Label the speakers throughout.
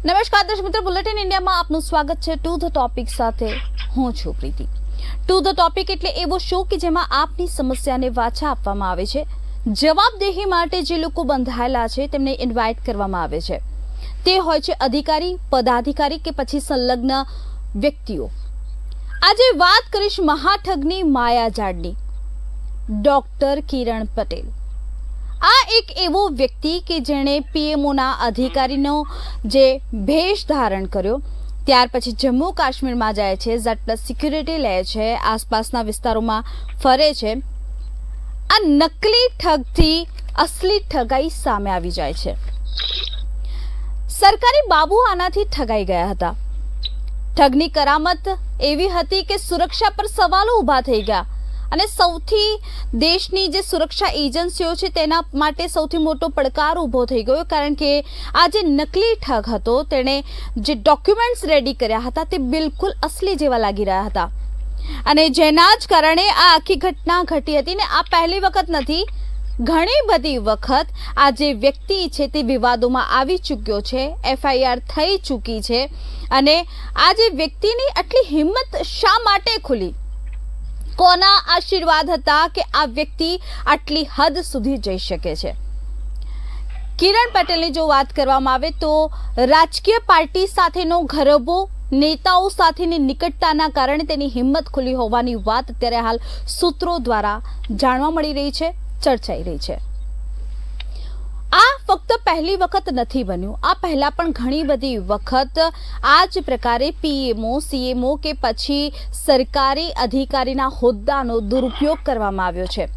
Speaker 1: નમસ્કાર દર્શક મિત્રો, બુલેટિન ઇન્ડિયામાં આપનું સ્વાગત છે। ટુ ધ ટોપિક સાથે હું છું પ્રીતિ। ટુ ધ ટોપિક એટલે એવો શો કે જેમાં આપની સમસ્યાને વાચા આપવામાં આવે છે। જવાબદેહી માટે જે લોકો બંધાયેલા છે તેમને ઇન્વાઇટ કરવામાં આવે છે। તે હોય છે અધિકારી, પદાધિકારી કે પછી સંલગ્ન વ્યક્તિઓ। આજે વાત કરીશ મહાઠગની માયાજાળની, ડોક્ટર કિરણ પટેલ। આ એક એવો વ્યક્તિ કે જેણે પીએમઓના અધિકારીનો જે ભેષ ધારણ કર્યો, ત્યાર પછી જમ્મુ કાશ્મીરમાં જાય છે, Z+ સિક્યુરિટી લે છે, આસપાસના વિસ્તારોમાં ફરે છે। આ નકલી ઠગથી અસલી ઠગાઈ સામે આવી જાય છે। સરકારી બાબુ આનાથી ઠગાઈ ગયા હતા। ઠગની કરામત એવી હતી કે સુરક્ષા પર સવાલો ઊભા થઈ ગયા અને સૌથી દેશની જે સુરક્ષા એજન્સીઓ છે તેના માટે સૌથી મોટો પડકાર ઊભો થઈ ગયો, કારણ કે આ જે નકલી ઠગ હતો તેણે જે ડોક્યુમેન્ટ્સ રેડી કર્યા હતા તે બિલકુલ અસલી જેવા લાગી રહ્યા હતા અને જેના જ કારણે આ આખી ઘટના ઘટી હતી। ને આ પહેલી વખત નથી, ઘણી બધી વખત આ જે વ્યક્તિ છે તે વિવાદોમાં આવી ચૂક્યો છે, FIR થઈ ચૂકી છે અને આ જે વ્યક્તિની આટલી હિંમત શા માટે ખુલી, કોના આશીર્વાદ હતા કે આ વ્યક્તિ આટલી હદ સુધી જઈ શકે છે। કિરણ પટેલની જો વાત કરવામાં આવે તો રાજકીય પાર્ટી સાથેનો ઘરબો, નેતાઓ સાથેની નિકટતાના કારણે તેની હિંમત ખુલી હોવાની વાત અત્યારે હાલ સૂત્રો દ્વારા જાણવા મળી રહી છે, ચર્ચાઈ રહી છે। આ ફક્ત પહેલી વખત નથી બન્યું, આ પહેલા પણ ઘણી બધી વખત આ જ પ્રકારે પીએમઓ, સીએમઓ કે પછી સરકારી અધિકારીના હોદ્દાનો દુરુપયોગ કરવામાં આવ્યો છે।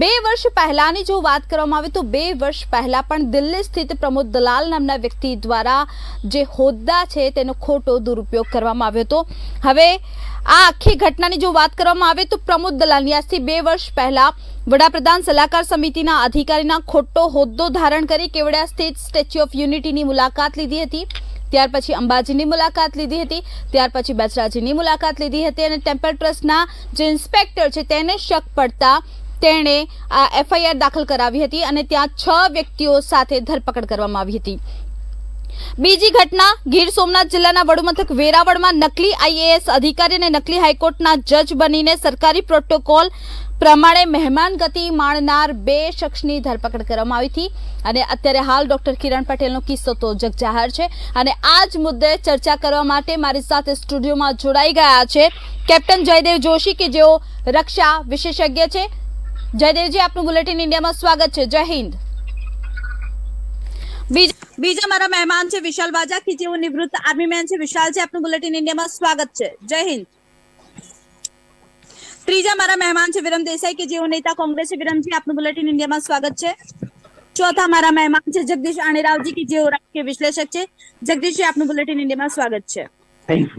Speaker 1: 2 વર્ષ પહેલાની જો વાત કરવામાં આવે તો 2 વર્ષ પહેલા પણ દિલ્હી સ્થિત પ્રમોદ દલાલ નામના વ્યક્તિ દ્વારા જે હોદ્દા છે તેનો ખોટો દુરુપયોગ કરવામાં આવ્યો હતો। હવે આ આખી ઘટનાની જો વાત કરવામાં આવે તો પ્રમોદ દલાલની આજથી 2 વર્ષ પહેલા વડાપ્રધાન સલાહકાર સમિતિના અધિકારીના ખોટો હોદ્દો ધારણ કરી કેવડિયા સ્થિત સ્ટેચ્યુ ઓફ યુનિટીની મુલાકાત લીધી હતી, ત્યાર પછી અંબાજીની મુલાકાત લીધી હતી, ત્યાર પછી બેચરાજીની મુલાકાત લીધી હતી અને ટેમ્પલ ટ્રસ્ટના જે ઇન્સ્પેક્ટર છે તેને શક પડતા તેણે આ FIR દાખલ કરાવી હતી અને ત્યાં 6 વ્યક્તિઓ સાથે ધરપકડ કરવામાં આવી હતી। બીજી ઘટના ગીર સોમનાથ જિલ્લાના વડુમથક વેરાવળમાં નકલી IAS અધિકારી અને નકલી હાઈકોર્ટના જજ બનીને સરકારી પ્રોટોકોલ પ્રમાણે મહેમાનગતિ માણનાર 2 શખ્સની ધરપકડ કરવામાં આવી હતી અને અત્યારે હાલ ડોક્ટર કિરણ પટેલનો કિસ્સો તો જગજાહેર છે અને આ જ મુદ્દે ચર્ચા કરવા માટે મારી સાથે સ્ટુડિયોમાં જોડાઈ ગયા છે કેપ્ટન જયદેવ જોશી કે જેઓ રક્ષા વિશેષજ્ઞ છે। જયદેવજી, આપનું બુલેટિન ઇન્ડિયામાં સ્વાગત છે। જય હિન્દ। બીજા મારા મહેમાન છે વિશાલ વાજા કે જેઓ નિવૃત્ત આર્મી મેન છે। વિશાલ जी, આપનું બુલેટિન ઇન્ડિયામાં સ્વાગત છે। જય હિન્દ। ત્રીજા મારા મહેમાન છે વિરમ દેસાઈ કે જેઓ નેતા કોંગ્રેસ છે। વિરમજી, આપનું બુલેટિન ઇન્ડિયામાં સ્વાગત છે। ચોથા મારા મહેમાન છે જગદીશ આણેરાવજી કે જેઓ રાજકીય વિશ્લેષક છે। જગદીશજી, આપનું બુલેટિન ઇન્ડિયામાં સ્વાગત છે।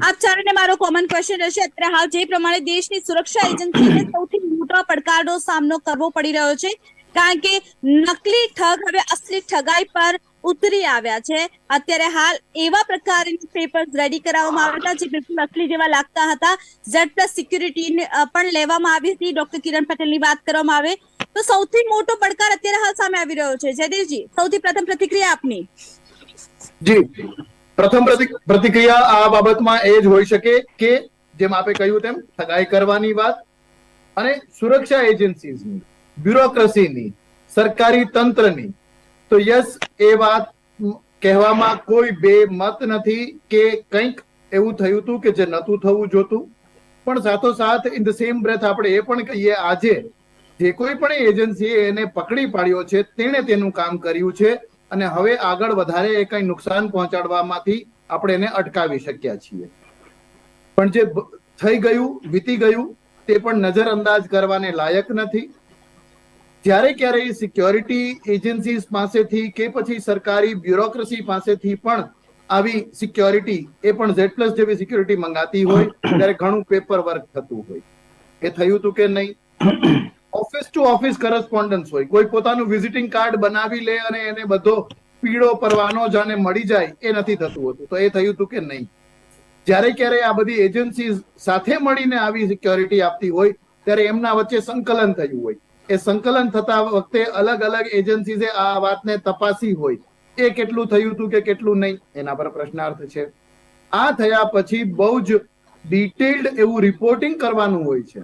Speaker 1: આપ ચારેને મારો કોમન ક્વેશ્ચન રહેશે, અત્યારે હાલ જે પ્રમાણે દેશની સુરક્ષા એજન્સીને સૌથી મોટો પડકારનો સામનો કરવો પડી રહ્યો છે, કારણ કે નકલી ઠગ હવે અસલી ઠગાઈ પર ઉતરી આવ્યા છે। અત્યારે હાલ એવા પ્રકારની પેપર્સ રેડી કરાવવામાં આવ્યા હતા જે બિલકુલ અસલી જેવા લાગતા હતા। Z+ સિક્યુરિટી પણ લેવામાં આવી હતી। ડોક્ટર કિરણ પટેલની વાત કરવામાં આવે તો સૌથી મોટો પડકાર અત્યારે હાલ સામે આવી રહ્યો છે। જયદેવજી, સૌથી પ્રથમ પ્રતિક્રિયા આપની।
Speaker 2: જી, પ્રથમ પ્રતિક્રિયા આ બાબતમાં એ જ હોઈ શકે કે જેમ આપે કહ્યું તેમ ઠગાઈ કરવાની વાત અને સુરક્ષા એજન્સીની, બ્યુરોક્રેસીની, સરકારી તંત્રની, તો યસ એ વાત કહેવામાં કોઈ બે મત નથી કે કંઈક એવું થયું હતું કે જે નહોતું થવું જોતું, પણ સાથોસાથ ઇન ધ સેમ બ્રેથ આપણે એ પણ કહીએ આજે જે કોઈ પણ એજન્સીએ એને પકડી પાડ્યો છે તેણે તેનું કામ કર્યું છે અને હવે આગળ વધારે એ કંઈ નુકસાન પહોંચાડવામાંથી આપણે એને અટકાવી શક્યા છીએ। પણ જે થઈ ગયું, વીતી ગયું તે પણ નજરઅંદાજ કરવાને લાયક નથી। જ્યારે ક્યારેય સિક્યોરિટી એજન્સીઝ પાસેથી કે પછી સરકારી બ્યુરોક્રેસી પાસેથી પણ આવી સિક્યોરિટી એ પણ Z+ જેવી સિક્યુરિટી મંગાતી હોય ત્યારે ઘણું પેપર વર્ક થતું હોય। એ થયું હતું કે નહીં? ઓફિસ ટુ ઓફિસ કરસ્પોન્ડન્સ હોય, કોઈ પોતાનું વિઝિટિંગ કાર્ડ બનાવી લે અને એને બધો પીળો પરવાનો જાણે મળી જાય, એ નથી થતું હોતું। તો એ થયું હતું કે નહીં? જ્યારે ક્યારે આ બધી એજન્સીઝ સાથે મળીને આવી સિક્યોરિટી આપતી હોય ત્યારે એમના વચ્ચે સંકલન થયું હોય, એ સંકલન થતા વખતે અલગ અલગ એજન્સીઝે આ વાતને તપાસી હોય, એ કેટલું થયું હતું કે કેટલું નહીં એના પર પ્રશ્નાર્થ છે. આ થયા પછી બહુ જ ડિટેલ્ડ એવું રિપોર્ટિંગ કરવાનું હોય છે.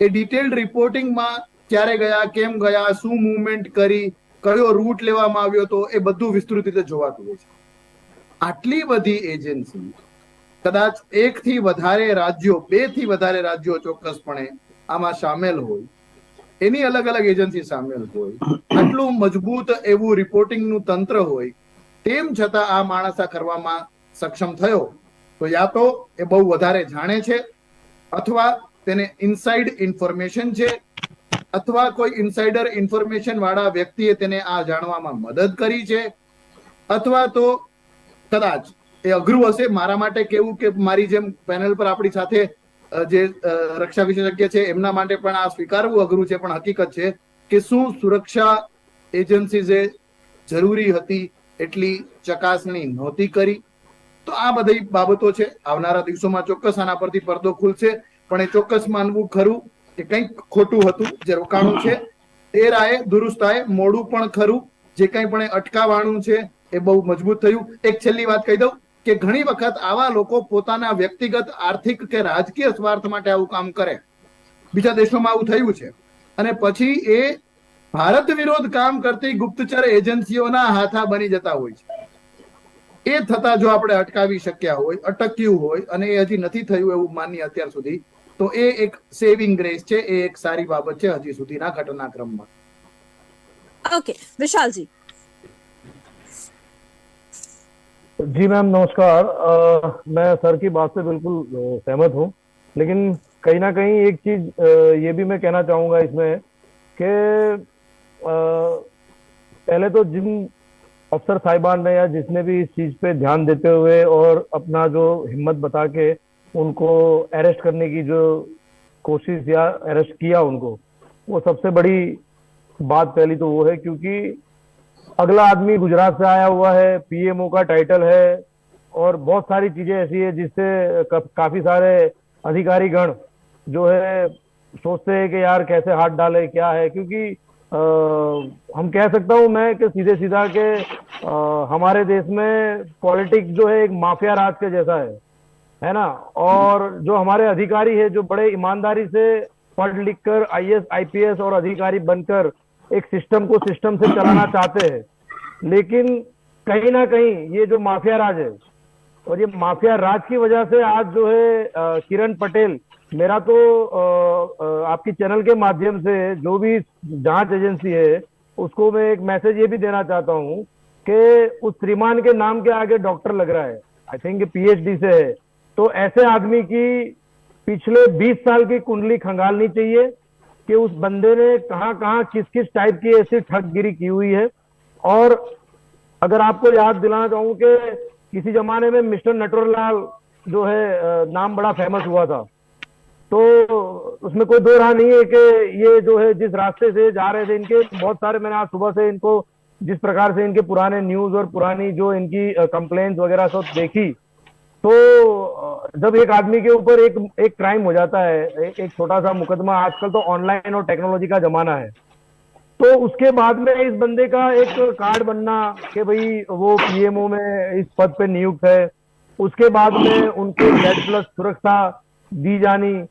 Speaker 2: એ ડિટેલ્ડ રિપોર્ટિંગમાં ક્યારે ગયા, કેમ ગયા, શું મુવમેન્ટ કરી, કયો રૂટ લેવામાં આવ્યો હતો, એ બધું વિસ્તૃત રીતે જોવાતું હોય છે. આટલી બધી એજન્સી, કદાચ 1 થી વધારે રાજ્યો, 2 થી વધારે રાજ્યો ચોક્કસપણે આમાં સામેલ હોય, એની અલગ અલગ એજન્સી સામેલ હોય, આટલું મજબૂત એવું રિપોર્ટિંગનું તંત્ર હોય, તેમ છતાં આ માણસ આ કરવામાં સક્ષમ થયો, તો યા તો એ બહુ વધારે જાણે છે, અથવા તેને ઇનસાઇડ ઇન્ફોર્મેશન છે, અથવા કોઈ ઇનસાઇડર ઇન્ફોર્મેશન વાળા વ્યક્તિએ તેને આ જાણવામાં મદદ કરી છે, અથવા તો કદાચ એ અઘરું હશે મારા માટે કેવું કે મારી જેમ પેનલ પર આપણી સાથે જે રક્ષા વિશેષજ્ઞ છે એમના માટે પણ આ સ્વીકારવું અઘરું છે, પણ હકીકત છે કે શું સુરક્ષા એજન્સીઝે જરૂરી હતી એટલી ચકાસણી નહોતી કરી. તો આ બધી બાબતો છે. આવનારા દિવસોમાં ચોક્કસ આના પરથી પડદો ખુલશે, પણ એ ચોક્કસ માનવું ખરું કે કંઈક ખોટું હતું જે રોકાણું છે. એ રાહે દુરુસ્ત થાય, મોડું પણ ખરું, જે કંઈ પણ એ અટકાવવાનું છે એ બહુ મજબૂત થયું. એક છેલ્લી વાત કહી દઉં કે ઘણી વખત આવા લોકો પોતાના વ્યક્તિગત આર્થિક કે રાજકીય સ્વાર્થ માટે આવું કામ કરે. બીજા દેશોમાં આવું થયું છે, અને પછી એ ભારત વિરોધ કામ કરતી ગુપ્તચર એજન્સીઓના હાથા બની જતા હોય છે. એ થતા જો આપણે અટકાવી શક્યા હોય, અટક્યું હોય, અને એ હજી નથી થયું એવું માનીએ અત્યાર સુધી, તો એ એક સેવિંગ ગ્રેસ છે, એ એક સારી બાબત છે હજી સુધીના ઘટનાક્રમમાં.
Speaker 3: ओके, विशाल जी.
Speaker 4: जी मैम नमस्कार. मैं सर की बात से बिल्कुल सहमत हूँ, लेकिन कहीं ना कहीं एक चीज ये भी मैं कहना चाहूँगा इसमें कि पहले तो जिन अफसर साहिबान ने या जिसने भी इस चीज पे ध्यान देते हुए और अपना जो हिम्मत बता के उनको अरेस्ट करने की जो कोशिश या अरेस्ट किया उनको, वो सबसे बड़ी बात पहली तो वो है, क्योंकि अगला आदमी गुजरात से आया हुआ है, पीएमओ का टाइटल है, और बहुत सारी चीजें ऐसी है जिससे काफी सारे अधिकारी गण जो है सोचते हैं कि यार कैसे हाथ डाले, क्या है, क्योंकि हम कह सकता हूं मैं कि सीधे सीधा के हमारे देश में पॉलिटिक्स जो है एक माफिया राज के जैसा है ना. और जो हमारे अधिकारी है जो बड़े ईमानदारी से पढ़ लिख कर आईएएस आईपीएस और अधिकारी बनकर एक सिस्टम को सिस्टम से चलाना चाहते हैं, लेकिन कहीं ना कहीं ये जो माफिया राज है, और ये माफिया राज की वजह से आज जो है किरण पटेल, मेरा तो आपकी चैनल के माध्यम से जो भी जांच एजेंसी है उसको मैं एक मैसेज ये भी देना चाहता हूँ कि उस श्रीमान के नाम के आगे डॉक्टर लग रहा है, आई थिंक पीएचडी से है, तो ऐसे आदमी की पिछले 20 साल की कुंडली खंगालनी चाहिए कि उस बंदे ने कहां कहां किस किस टाइप की ऐसी ठगगिरी की हुई है. और अगर आपको याद दिलाना चाहूं कि किसी जमाने में मिस्टर नटवरलाल जो है नाम बड़ा फेमस हुआ था, तो उसमें कोई दो राह नहीं है कि ये जो है जिस रास्ते से जा रहे थे, इनके बहुत सारे, मैंने आज सुबह से इनको जिस प्रकार से इनके पुराने न्यूज और पुरानी जो इनकी कंप्लेंट्स वगैरह सब देखी, तो जब एक आदमी के ऊपर एक क्राइम हो जाता है, एक छोटा सा मुकदमा, आजकल तो ऑनलाइन और टेक्नोलॉजी का जमाना है, तो उसके बाद में इस बंदे का एक कार्ड बनना कि भाई वो पीएमओ में इस पद पे नियुक्त है, उसके बाद में उनको Z+ सुरक्षा दी जानी,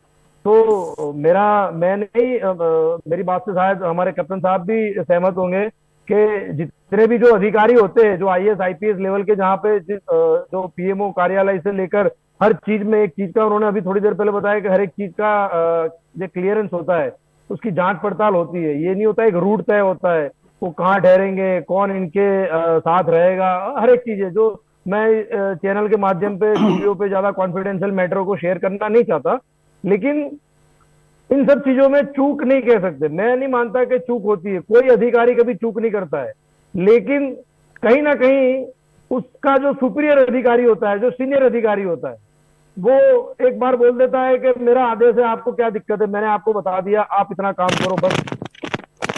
Speaker 4: तो मेरी बात से शायद हमारे कैप्टन साहब भी सहमत होंगे कि जितने भी जो अधिकारी होते हैं जो आईएएस आईपीएस लेवल के, जहाँ पे जो पीएमओ कार्यालय से लेकर हर चीज में, एक चीज का उन्होंने अभी थोड़ी देर पहले बताया कि हर एक चीज का जो क्लियरेंस होता है उसकी जांच पड़ताल होती है. ये नहीं होता एक रूट तय होता है, वो कहाँ ठहरेंगे, कौन इनके साथ रहेगा, हर एक चीज है जो मैं चैनल के माध्यम पे वीडियो पे ज्यादा कॉन्फिडेंशियल मैटरों को शेयर करना नहीं चाहता, लेकिन इन सब चीजों में चूक नहीं कह सकते. मैं नहीं मानता कि चूक होती है, कोई अधिकारी कभी चूक नहीं करता है, लेकिन कहीं ना कहीं उसका जो सुपीरियर अधिकारी होता है, जो सीनियर अधिकारी होता है, वो एक बार बोल देता है कि मेरा आदेश है, आपको क्या दिक्कत है, मैंने आपको बता दिया, आप इतना काम करो बस.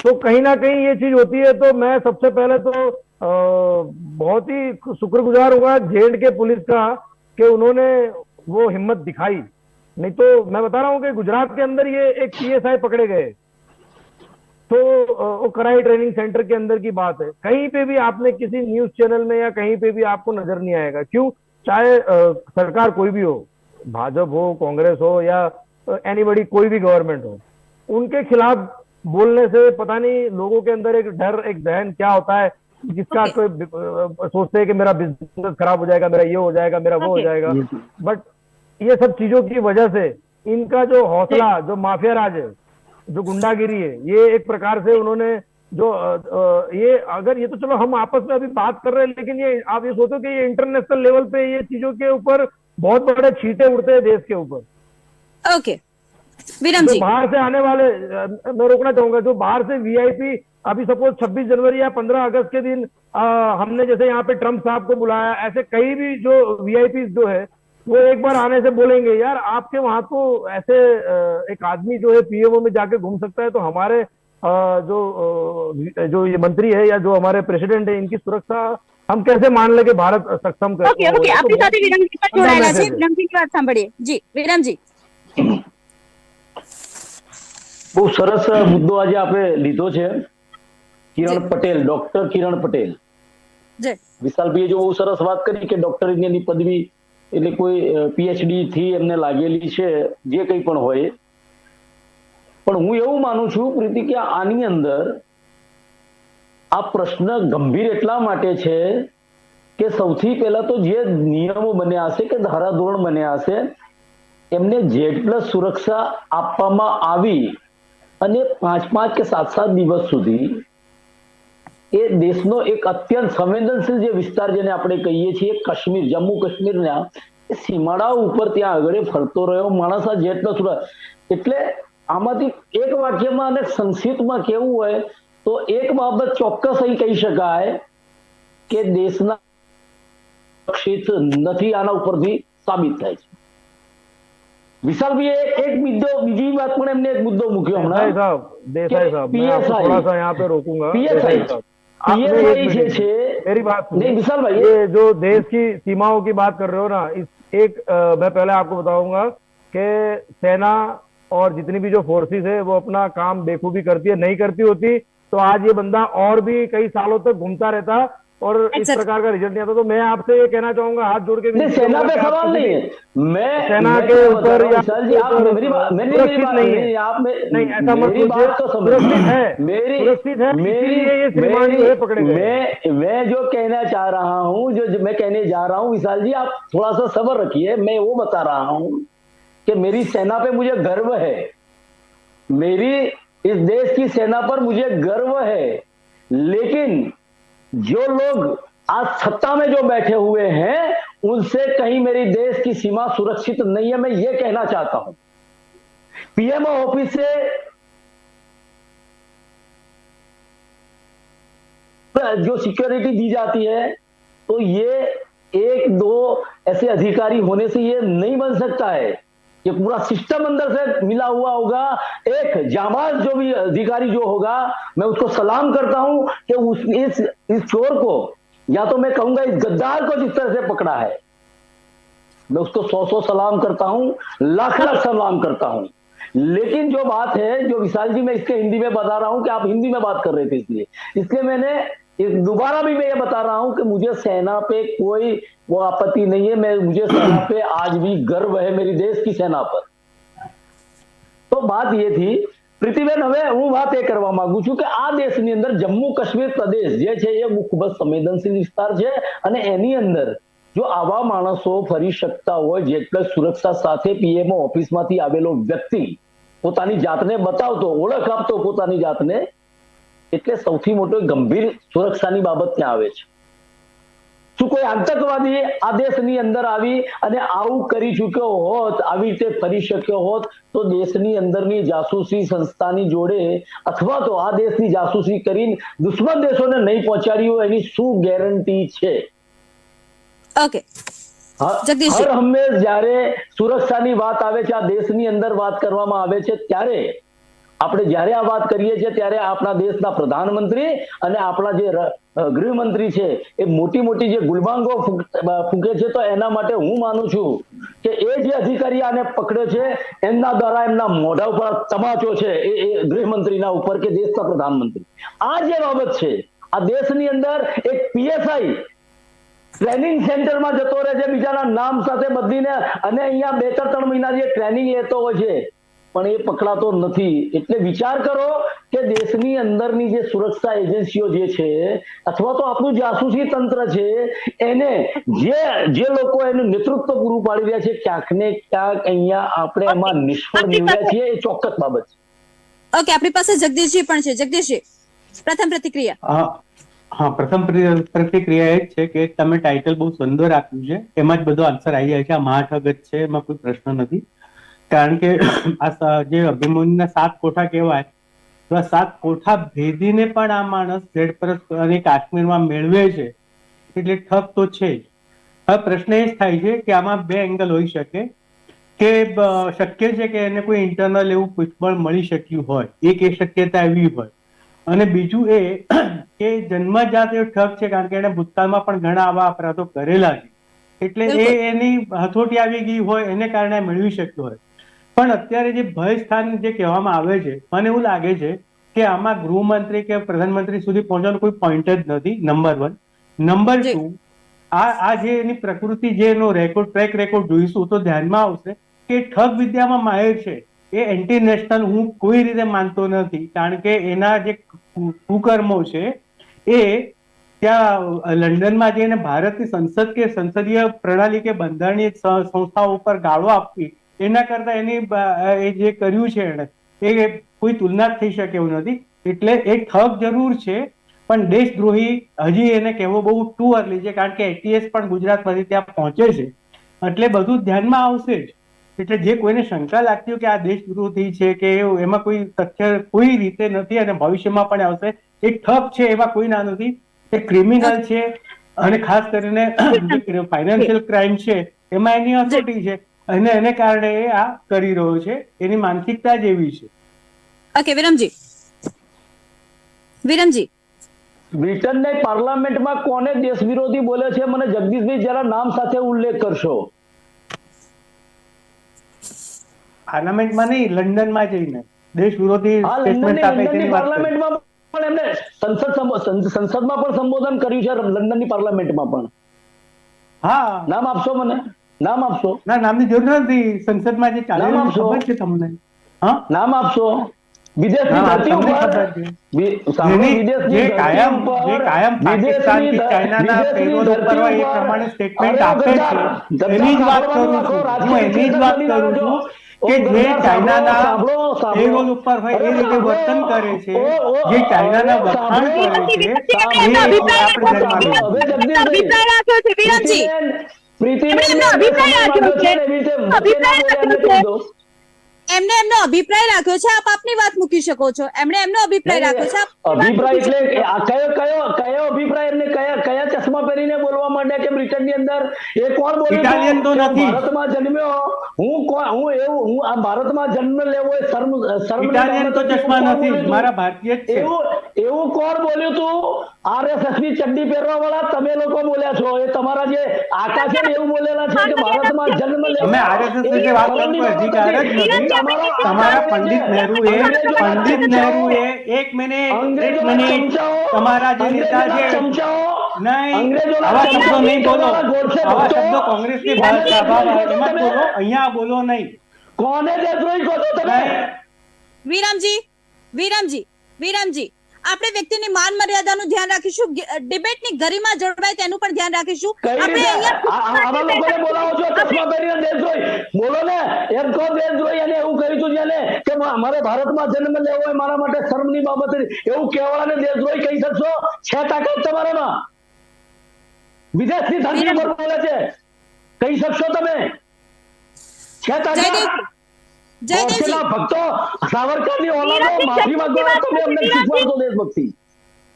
Speaker 4: तो कहीं ना कहीं ये चीज होती है. तो मैं सबसे पहले तो बहुत ही शुक्रगुजार हुआ J&K पुलिस का कि उन्होंने वो हिम्मत दिखाई. नहीं तो मैं बता रहा हूं कि गुजरात के अंदर ये एक PSI पकड़े गए, तो वो कराई ट्रेनिंग सेंटर के अंदर की बात है। कहीं पे भी आपने किसी न्यूज चैनल में या कहीं पे भी आपको नजर नहीं आएगा। क्यों? चाहे सरकार कोई भी हो, भाजपा हो, कांग्रेस हो या एनीबडी, कोई भी गवर्नमेंट हो, उनके खिलाफ बोलने से पता नहीं लोगों के अंदर एक डर, एक दहन क्या होता है, जिसका
Speaker 3: Okay.
Speaker 4: कोई सोचते हैं कि मेरा बिजनेस खराब हो जाएगा, मेरा ये हो जाएगा, मेरा वो हो
Speaker 3: Okay.
Speaker 4: जाएगा। बट ये सब चीजों की वजह से इनका जो हौसला, जो माफिया राज है, जो गुंडागिरी है, ये एक प्रकार से उन्होंने जो ये, अगर ये तो चलो हम आपस में अभी बात कर रहे हैं, लेकिन ये आप ये सोचो कि ये इंटरनेशनल लेवल पे ये चीजों के ऊपर बहुत बड़े छींटे उड़ते हैं देश के ऊपर।
Speaker 3: ओके, विरम
Speaker 4: जो
Speaker 3: जी।
Speaker 4: बाहर से आने वाले, मैं रोकना चाहूंगा, जो बाहर से वीआईपी, अभी सपोज 26 जनवरी या 15 अगस्त के दिन हमने जैसे यहाँ पे ट्रम्प साहब को बुलाया, ऐसे कई भी जो वीआईपी जो है वो एक बार आने से बोलेंगे यार आपके वहां तो ऐसे एक आदमी जो है पीएमओ में जाके घूम सकता है, तो हमारे जो ये मंत्री है या जो हमारे प्रेसिडेंट है, इनकी सुरक्षा हम कैसे मान ले कि भारत सक्षम कर।
Speaker 3: ओके ओके, આપની સાથે વિરમજી પણ જોડાયેલા છે,
Speaker 4: मैसेज है।
Speaker 3: વિરમજીની વાત સાંભળીએ। જી વિરમજી।
Speaker 5: બહુ સરસ મુદ્દો આજે આપણે લીધો છે। કિરણ પટેલ, ડોક્ટર કિરણ પટેલ,
Speaker 3: જી
Speaker 5: વિશાલભાઈએ જો બહુ સરસ વાત કરી કે ડોક્ટરની પદવી એટલે કોઈ પીએચડી થી એમને લાગેલી છે, જે કંઈ પણ હોય। પણ હું એવું માનું છું પ્રીતિ કે આની અંદર આ પ્રશ્ન ગંભીર એટલા માટે છે કે સૌથી પહેલા તો જે નિયમો બન્યા હશે કે ધારાધોરણ બન્યા હશે, એમને Z+ સુરક્ષા આપવામાં આવી અને 5 કે 7 દિવસ સુધી એ દેશનો એક અત્યંત સંવેદનશીલ જે વિસ્તાર જેને આપણે કહીએ છીએ કાશ્મીર, જમ્મુ કાશ્મીરના સીમાડા ઉપર ત્યાં આગળ ફરતો રહ્યો માણસ આ Z+ સુરક્ષા। એટલે આમાંથી એક વાક્યમાં અને સંક્ષિપ્તમાં કેવું હોય તો એક બાબત ચોક્કસ અહીં કહી શકાય કે દેશના સુરક્ષિત નથી, આના ઉપરથી સાબિત થાય છે। વિશાલભાઈએ એક મુદ્દો, બીજી વાત પણ એમને એક મુદ્દો મૂક્યો
Speaker 4: देसाई
Speaker 5: હમણાં
Speaker 4: साहब, देसाई साहब, मैं आपको
Speaker 5: PSI
Speaker 4: थोड़ा सा यहाँ पे रोकूंगा।
Speaker 5: PSI
Speaker 4: देसाई साहब, आपने एक
Speaker 5: PSI જે
Speaker 4: मिनट,
Speaker 5: છે,
Speaker 4: मेरी बात सुनिए।
Speaker 5: नहीं विशाल भाई,
Speaker 4: ये जो देश की सीमाओं की बात कर रहे हो ना, मैं पहले आपको बताऊंगा कि सेना और जितनी भी जो फोर्सेस है वो अपना काम बेखूबी करती है। नहीं करती होती तो आज ये बंदा और भी कई सालों तक घूमता रहता और इस
Speaker 3: अच्छा।
Speaker 4: प्रकार का रिजल्ट नहीं आता। तो मैं आपसे ये कहना चाहूंगा, हाथ जोड़ के
Speaker 5: नहीं
Speaker 4: विनती
Speaker 5: सेना
Speaker 4: करूंगा
Speaker 5: पे
Speaker 4: कि आप
Speaker 5: सवाल
Speaker 4: किसी
Speaker 5: नहीं
Speaker 4: भी
Speaker 5: है। मैं
Speaker 4: सेना
Speaker 5: मैं
Speaker 4: के
Speaker 5: क्या बता
Speaker 4: ऊपर
Speaker 5: रहा हूँ
Speaker 4: या
Speaker 5: विशाल जी, आप
Speaker 4: ऊपर
Speaker 5: मेरी बात, मेरी
Speaker 4: सुरक्षित
Speaker 5: बात
Speaker 4: नहीं है।
Speaker 5: नहीं, आप
Speaker 4: नहीं, ऐसा मत
Speaker 5: मेरी
Speaker 4: सोचिए।
Speaker 5: बात तो समझ,
Speaker 4: सुरक्षित है,
Speaker 5: मेरी
Speaker 4: सुरक्षित है,
Speaker 5: मेरी
Speaker 4: इसीलिए ये श्रीमान जो है पकड़े गए।
Speaker 5: मैं जो कहना चाह रहा हूँ, जो मैं कहने जा रहा हूँ विशाल जी, आप थोड़ा सा सब्र रखिए। मैं वो बता रहा हूँ कि मेरी सेना पे मुझे गर्व है, मेरी इस देश की सेना पर मुझे गर्व है, लेकिन जो लोग आज सत्ता में जो बैठे हुए हैं उनसे कहीं मेरी देश की सीमा सुरक्षित नहीं है, मैं ये कहना चाहता हूं। पीएमओ ऑफिस से जो सिक्योरिटी दी जाती है तो ये 1-2 ऐसे अधिकारी होने से ये नहीं बन सकता है, ये पूरा सिस्टम अंदर से मिला हुआ होगा। एक जाबाज जो भी अधिकारी जो होगा, मैं उसको सलाम करता हूं कि इस चोर को, या तो मैं कहूंगा इस गद्दार को जिस तरह से पकड़ा है, मैं उसको 100 सलाम करता हूं, लाख सलाम करता हूं। लेकिन जो बात है, जो विशाल जी मैं इसके हिंदी में बता रहा हूं कि आप हिंदी में बात कर रहे थे, इसलिए मैंने दोबारा भी मैं ये बता रहा हूं कि मुझे सेना पे कोई वो आपत्ति नहीं है, मुझे सेना पे आज भी गर्व है, मेरी देश की सेना पर। तो बात ये थी પ્રીતિબેન, હવે હું વાત એ કરવા માંગુ છું કે આ દેશની અંદર જમ્મુ કાશ્મીર પ્રદેશ જે છે એ ખૂબ જ સંવેદનશીલ વિસ્તાર છે અને એની અંદર જો આવા માણસો ફરી શકતા હોય, જેટલે સુરક્ષા સાથે પીએમઓ ઓફિસમાંથી આવેલો વ્યક્તિ પોતાની જાતને બતાવતો, ઓળખ આપતો પોતાની જાતને, એટલે સૌથી મોટો ગંભીર સુરક્ષાની બાબત ત્યાં આવે છે। શું કોઈ આતંકવાદી આ દેશની અંદર આવી અને આવું કરી ચૂક્યો હોત, આવી રીતે ફરી શક્યો હોત, તો દેશની અંદરની જાસૂસી સંસ્થાની જોડે અથવા તો આ દેશની જાસૂસી કરીને દુશ્મન દેશોને નહીં પહોંચાડી હોય એની શું ગેરંટી છે?
Speaker 3: ઓકે જગદીશજી,
Speaker 5: હર હંમેશ જ્યારે સુરક્ષાની વાત આવે છે, આ દેશની અંદર વાત કરવામાં આવે છે, ત્યારે આપણે જ્યારે આ વાત કરીએ છીએ ત્યારે આપણા દેશના પ્રધાનમંત્રી અને આપણા જે ગૃહમંત્રી છે એ મોટી મોટી જે ગુલબાંગો ફૂંકે છે, તો એના માટે હું માનું છું કે એ જે અધિકારી આને પકડ્યો છે એમના દ્વારા એમના મોઢા ઉપર તમાચો છે એ ગૃહમંત્રીના ઉપર કે દેશના પ્રધાનમંત્રી. આ જે બાબત છે, આ દેશની અંદર એક પીએસઆઈ ટ્રેનિંગ સેન્ટરમાં જતો રહે છે બીજાના નામ સાથે બદલીને, અને અહીંયા 2-3 મહિના જે ટ્રેનિંગ લેતો હોય છે પણ એ પકડાતો નથી. એટલે વિચાર કરો કે દેશની અંદરની જે સુરક્ષા એજન્સીઓ જે છે અથવા તો આપણું જાસૂસી તંત્ર છે એને જે લોકો એનું નેતૃત્વ પૂરું પાડી રહ્યા છે, ક્યાંક ને ક્યાંક અહીંયા આપણે એમાં નિષ્ફળ નીવડ્યા છીએ. એ ચોક્કસ બાબત છે.
Speaker 3: ઓકે, આપણી પાસે જગદીશજી પણ છે. જગદીશજી, પ્રથમ પ્રતિક્રિયા.
Speaker 6: હા, પ્રથમ પ્રતિક્રિયા એ જ છે કે તમે ટાઇટલ બહુ સુંદર આપ્યું છે, એમાં જ બધો આન્સર આવી જાય છે. આ મહાઠગ જ છે, એમાં કોઈ પ્રશ્ન નથી. કારણ કે આ જે અભિમન્યુના 7 કોઠા કહેવાય, તો આ 7 કોઠા ભેદીને પણ આ માણસ ઝેડ પર અને કાશ્મીરમાં મેળવે છે, એટલે ઠગ તો છે જ. હવે પ્રશ્ન એ જ થાય છે કે આમાં 2 એંગલ હોઈ શકે કે શક્ય છે કે એને કોઈ ઇન્ટરનલ એવું પીઠબળ મળી શક્યું હોય, એક એ શક્યતા એવી હોય, અને બીજું એ કે જન્મજાત એ ઠગ છે કારણ કે એને ભૂતકાળમાં પણ ઘણા આવા અપરાધો કરેલા છે, એટલે એ એની હથોટી આવી ગઈ હોય, એને કારણે મેળવી શક્યો હોય. પણ અત્યારે જે ભય સ્થાન જે કહેવામાં આવે છે, મને એવું લાગે છે કે આમાં ગૃહમંત્રી કે પ્રધાનમંત્રી સુધી પહોંચવાનો કોઈ પોઈન્ટ જ નથી, નંબર 1. નંબર 2, આ જે એની પ્રકૃતિ, જે એનો ટ્રેક રેકોર્ડ જોઈશું તો ધ્યાનમાં આવશે કે ઠગ વિદ્યામાં માહિર છે. એ એન્ટી નેશનલ હું કોઈ રીતે માનતો નથી, કારણ કે એના જે કુકર્મો છે એ ત્યાં લંડનમાં જઈને ભારતની સંસદ કે સંસદીય પ્રણાલી કે બંધારણીય સંસ્થાઓ ઉપર ગાળો આપવી, એના કરતા એની એ જે કર્યું છે એને એ કોઈ તુલના થઈ શકે એવું નથી. એટલે એ ઠગ જરૂર છે, પણ દેશદ્રોહી હજી એને કહેવો બહુ ટુ અર્લી છે, કારણ કે એટીએસ પણ ગુજરાતમાંથી ત્યાં પહોંચે છે, એટલે બધું ધ્યાનમાં આવશે જ. એટલે જે કોઈને શંકા લાગતી હોય કે આ દેશદ્રોહી છે કે એમાં કોઈ તથ્ય કોઈ રીતે નથી અને ભવિષ્યમાં પણ આવશે, એ ઠગ છે, એમાં કોઈ ના નથી. એ ક્રિમિનલ છે, અને ખાસ કરીને ફાઇનાન્શિયલ ક્રાઇમ છે એમાં એની અથોરિટી છે, અને એને કારણે એ આ કરી રહ્યો છે. એની માનસિકતા જ એવી છે.
Speaker 3: ઓકે, વિરમજી.
Speaker 5: બ્રિટનની પાર્લામેન્ટમાં કોને દેશ વિરોધી બોલે છે? મને જગદીશભાઈ જરા નામ સાથે ઉલ્લેખ કરશો.
Speaker 6: પાર્લામેન્ટમાં નહીં, લંડનમાં જઈને દેશ વિરોધી સ્ટેટમેન્ટ આપે છે.
Speaker 5: પાર્લામેન્ટમાં પણ એમને સંસદમાં પણ સંબોધન કર્યું છે, લંડનની પાર્લામેન્ટમાં પણ.
Speaker 6: હા,
Speaker 5: નામ આપશો મને? નામ આપશો?
Speaker 6: ના, નામની જરૂર નથી. સંસદમાં જે ચાલે છે ખબર છે તમને? હા,
Speaker 5: નામ આપશો? વિદેશની ધરતી ઉપર
Speaker 6: જે કાયમ પાકિસ્તાન કે ચાઇનાના પેરોલ ઉપર હોય એ પ્રમાણે સ્ટેટમેન્ટ આપે છે, એની જ વાત કરું છું. હું એની જ વાત કરું છું કે જે ચાઇનાના પેરોલ ઉપર હોય એ રીતે વર્તન કરે છે, જે ચાઇનાના વખાણ કરે છે, એ આપણે
Speaker 3: એમને એમનો અભિપ્રાય રાખ્યો છે, આપ આપની વાત મૂકી શકો છો. એમણે એમનો અભિપ્રાય રાખ્યો છે.
Speaker 5: અભિપ્રાય એટલે કયો અભિપ્રાય? એમને કયા ચશ્મા પહેરીને બોલવા માંડ્યા કે બ્રિટનની અંદર? એ કોણ બોલ્યું?
Speaker 6: ઇટાલિયન તો નથી.
Speaker 5: ભારતમાં જન્મ્યો હું આ ભારતમાં જન્મ લેવો એ શર્મ
Speaker 6: ઇટાલિયન તો ચશ્મા નથી, મારા ભારતીય જ છે.
Speaker 5: એવું કોણ બોલ્યું તું? આરએસએસ ની ચડ્ડી પહેરવા વાળા તમે લોકો બોલ્યા છો. એ તમારા જે આકા છે ને એવું બોલેલા છે કે ભારતમાં જન્મ લેવો.
Speaker 6: અમે આરએસએસ વિશે વાત કરવાનો અધિકાર જ નથી. તમારા પંડિત નહેરુએ એક મિનિટ તમારા જે નેતા છે, નહીં, આવા શબ્દો નહીં બોલો. આવા શબ્દો કોંગ્રેસની ભાષામાં એમાં બોલો, અહીંયા બોલો નહીં.
Speaker 5: કોને દેશદ્રોહી કહો છો તમે?
Speaker 3: વિરમજી, આપણે વ્યક્તિની માન મર્યાદાનું ધ્યાન રાખીશું, ડિબેટની ગરિમા જળવાય તેનું પણ ધ્યાન રાખીશું. આપણે
Speaker 5: આવા લોકોને બોલાવો છો ચશ્મા પહેરીને દેશદ્રોહી? બોલો ને, એમ કહો દેશદ્રોહી. અને એવું કહ્યું હતું જેને કે અમારે ભારતમાં જન્મ લેવો હોય મારા માટે શર્મની બાબત, એવું કહેવાને દેશદ્રોહી કહી શકશો? છે તાકાત તમારામાં? વિદેશની ધરતી પર બોલે છે, કહી શકશો તમે? છે તાકાત? ભક્તો સાવરકરની ઓલાદો માફી માંગો, તમે અમને શીખવાડતો દેશભક્તિ.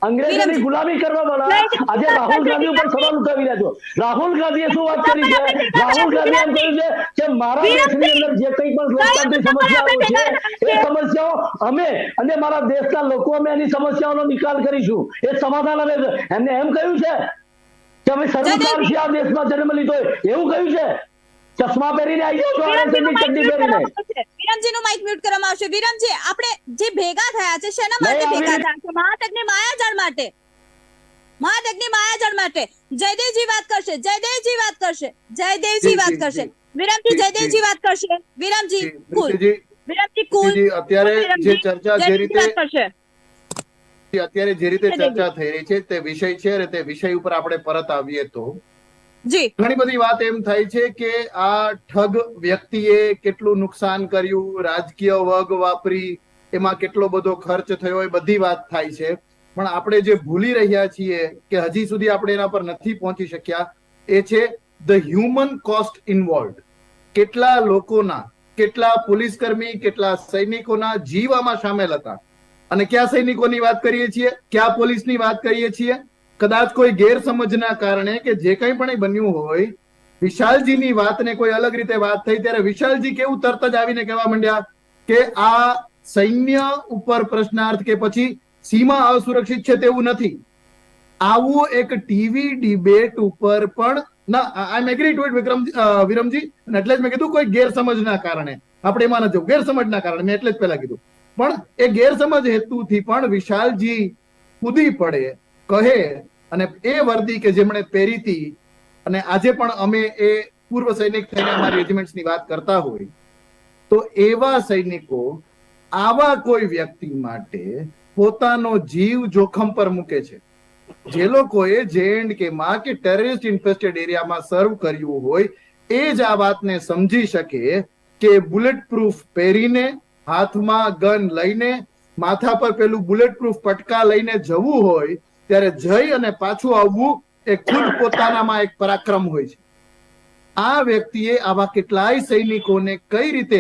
Speaker 5: અંગ્રેજોની ગુલામી કરવા વાળા આજે રાહુલ ગાંધી ઉપર સવાલ ઉઠાવી રહ્યા છો. રાહુલ ગાંધીએ શું વાત કરી છે? રાહુલ ગાંધીએ એમ કહ્યું છે કે મારા દેશની અંદર જે કંઈ પણ લોકતાંત્રિક સમસ્યાઓ છે એ સમસ્યાઓ અમે અને મારા દેશના લોકો અમે એની સમસ્યાઓનો નિકાલ કરીશું, એ સમાધાન અમે એમને એમ કહ્યું છે કે અમે સર્વકારથી આ દેશમાં જન્મ લીધો એવું કહ્યું છે? ચશ્મા પહેરીને આવી જાઓ છો RSS ની ચડ્ડી પહેરીને.
Speaker 3: વિરમજીનું માઇક મ્યુટ કરવામાં આવશે. વિરમજી, આપણે જે ભેગા થયા છે શેના માટે ભેગા થયા છે? મહાતકની માયાજાળ માટે. મહાતકની માયાજાળ માટે. જયદેવજી વાત કરશે. જયદેવજી વાત કરશે. જયદેવજી વાત કરશે. વિરમજી, જયદેવજી વાત કરશે. વિરમજી કુલ. વિરમજી કુલ.
Speaker 2: અત્યારે જે ચર્ચા જે રીતે
Speaker 3: વાત કરશે.
Speaker 2: અત્યારે જે રીતે ચર્ચા થઈ રહી છે તે વિષય છે અને તે વિષય ઉપર આપણે પરત આવીએ તો
Speaker 3: જી
Speaker 2: ઘણી બધી વાત એમ થાય છે કે આ ઠગ વ્યક્તિએ કેટલું નુકસાન કર્યું, રાજકીય વગ વાપરી એમાં કેટલો બધો ખર્ચ થયો, એ બધી વાત થાય છે. પણ આપણે જે ભૂલી રહ્યા છીએ કે હજી સુધી આપણે એના પર નથી પહોંચી શક્યા એ છે ધ હ્યુમન કોસ્ટ ઇન્વોલ્વડ. કેટલા લોકોના, કેટલા પોલીસ કર્મી, કેટલા સૈનિકોના જીવ આમાં સામેલ હતા. અને કયા સૈનિકોની વાત કરીએ છીએ, કયા પોલીસની વાત કરીએ છીએ? કદાચ કોઈ ગેરસમજના કારણે કે જે કંઈ પણ બન્યું હોય, વિશાલજીની વાતને કોઈ અલગ રીતે વાત થઈ ત્યારે વિશાલજી કેવું તરત જ આવીને કહેવા માંડ્યા કે આ સૈન્ય ઉપર પ્રશ્નાર્થ કે પછી સીમા અસુરક્ષિત છે તેવું નથી. આવું એક ટીવી ડિબેટ ઉપર પણ ના, આઈ એમ એગ્રી ટુ ઇટ વિરમજી, એટલે જ મેં કીધું કોઈ ગેરસમજના કારણે, આપણે એમાં નથી જવું, ગેરસમજના કારણે મેં એટલે જ પહેલા કીધું. પણ એ ગેરસમજ હેતુથી પણ વિશાલજી કૂદી પડે, કહે અને એ વર્દી કે જેમણે પહેરી હતી, અને આજે પણ અમે એ પૂર્વ સૈનિક થઈને અમારી રેજિમેન્ટ્સની વાત કરતા હોય તો એવા સૈનિકો આવા કોઈ વ્યક્તિ માટે પોતાનો જીવ જોખમ પર મૂકે છે. જે લોકોએ J&Kમાં કે ટેરરિસ્ટ ઇન્ફેસ્ટેડ એરિયામાં સર્વ કર્યું હોય એ જ આ વાતને સમજી શકે કે બુલેટ પ્રૂફ પહેરીને, હાથમાં ગન લઈને, માથા પર પેલું બુલેટ પ્રૂફ પટકા લઈને જવું હોય ત્યારે જઈ અને પાછું આવવું એ ખુદ પોતાનામાં એક પરાક્રમ હોય છે. આ વ્યક્તિએ આવા કેટલાય સૈનિકોને કઈ રીતે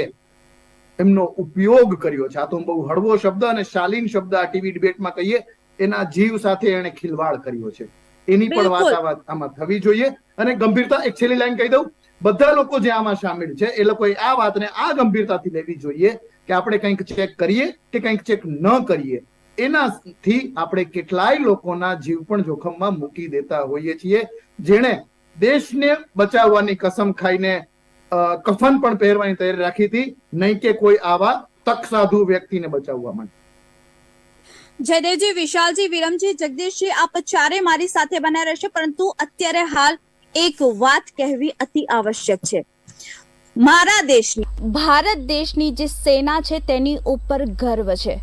Speaker 2: એમનો ઉપયોગ કર્યો છે. આ તો બહુ હળવો શબ્દ અને શાલીન શબ્દ આ ટીવી ડિબેટમાં કહીએ, એના જીવ સાથે એને ખિલવાડ કર્યો છે. એની પણ વાત આમાં થવી જોઈએ. અને ગંભીરતા, એક છેલ્લી લાઈન કહી દઉં, બધા લોકો જે આમાં સામેલ છે એ લોકોએ આ વાતને આ ગંભીરતાથી લેવી જોઈએ કે આપણે કંઈક ચેક કરીએ કે કંઈક ચેક ન કરીએ, એનાથી આપણે કેટલાય લોકોના જીવ પણ જોખમમાં મૂકી દેતા હોઈએ છીએ, જેણે દેશને બચાવવાની કસમ ખાઈને કફન પણ પહેરવાની તૈયારી રાખી હતી, નહીં કે કોઈ આવા તક સાધુ વ્યક્તિને બચાવવા માટે.
Speaker 3: જયદેવજી, વિશાલજી, વિરમજી, જગદીશજી, આપ ચારે મારી સાથે બન્યા રહેશે, પરંતુ અત્યારે હાલ એક વાત કહેવી અતિ આવશ્યક છે. મારા દેશની,
Speaker 1: ભારત દેશની જે સેના છે તેની ઉપર ગર્વ છે.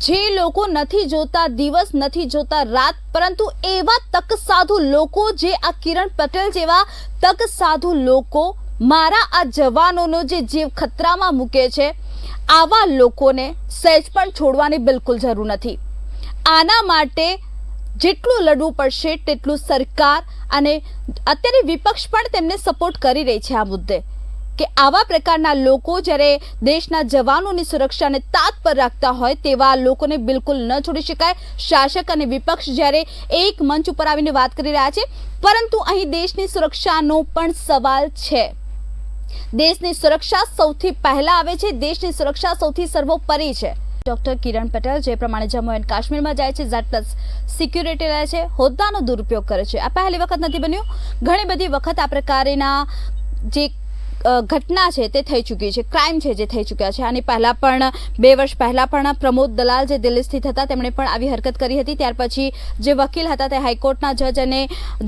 Speaker 1: જે લોકો નથી જોતા દિવસ, નથી જોતા રાત, પરંતુ એવા તક સાધુ લોકો, જે આ કિરણ પટેલ જેવા તક સાધુ લોકો મારા આ જવાનોનો જે જીવ ખતરામાં મૂકે છે, આવા લોકોને સહેજ પણ છોડવાની બિલકુલ જરૂર નથી. આના માટે જેટલું લડવું પડશે તેટલું સરકાર અને અત્યારે વિપક્ષ પણ તેમને સપોર્ટ કરી રહી છે આ મુદ્દે, કે આવા પ્રકારના લોકો જ્યારે દેશના જવાનોની સુરક્ષાને તાક પર રાખતા હોય તેવા લોકોને બિલકુલ ન છોડી શકાય. શાસક અને વિપક્ષ જ્યારે એક મંચ ઉપર આવીને વાત કરી રહ્યા છે, પરંતુ અહીં દેશની સુરક્ષાનો પણ સવાલ છે. દેશની સુરક્ષા સૌથી પહેલા આવે છે, દેશની સુરક્ષા સૌથી સર્વોપરી છે. ડોક્ટર કિરણ પટેલ જે પ્રમાણે જમ્મુ એન્ડ કાશ્મીરમાં જાય છે, Z+ સિક્યુરિટી લે છે, હોદ્દાનો દુરુપયોગ કરે છે. આ પહેલી વખત નથી બન્યું, ઘણી બધી વખત આ પ્રકારના જે ઘટના છે તે થઈ ચૂકી છે, ક્રાઇમ છે જે થઈ ચૂક્યા છે. આની પહેલા પણ 2 વર્ષ પહેલા પણ પ્રમોદ દલાલ જે દિલ્હી સ્થિત હતા તેમણે પણ આવી હરકત કરી હતી. ત્યાર પછી જે વકીલ હતા તે હાઈકોર્ટના જજ અને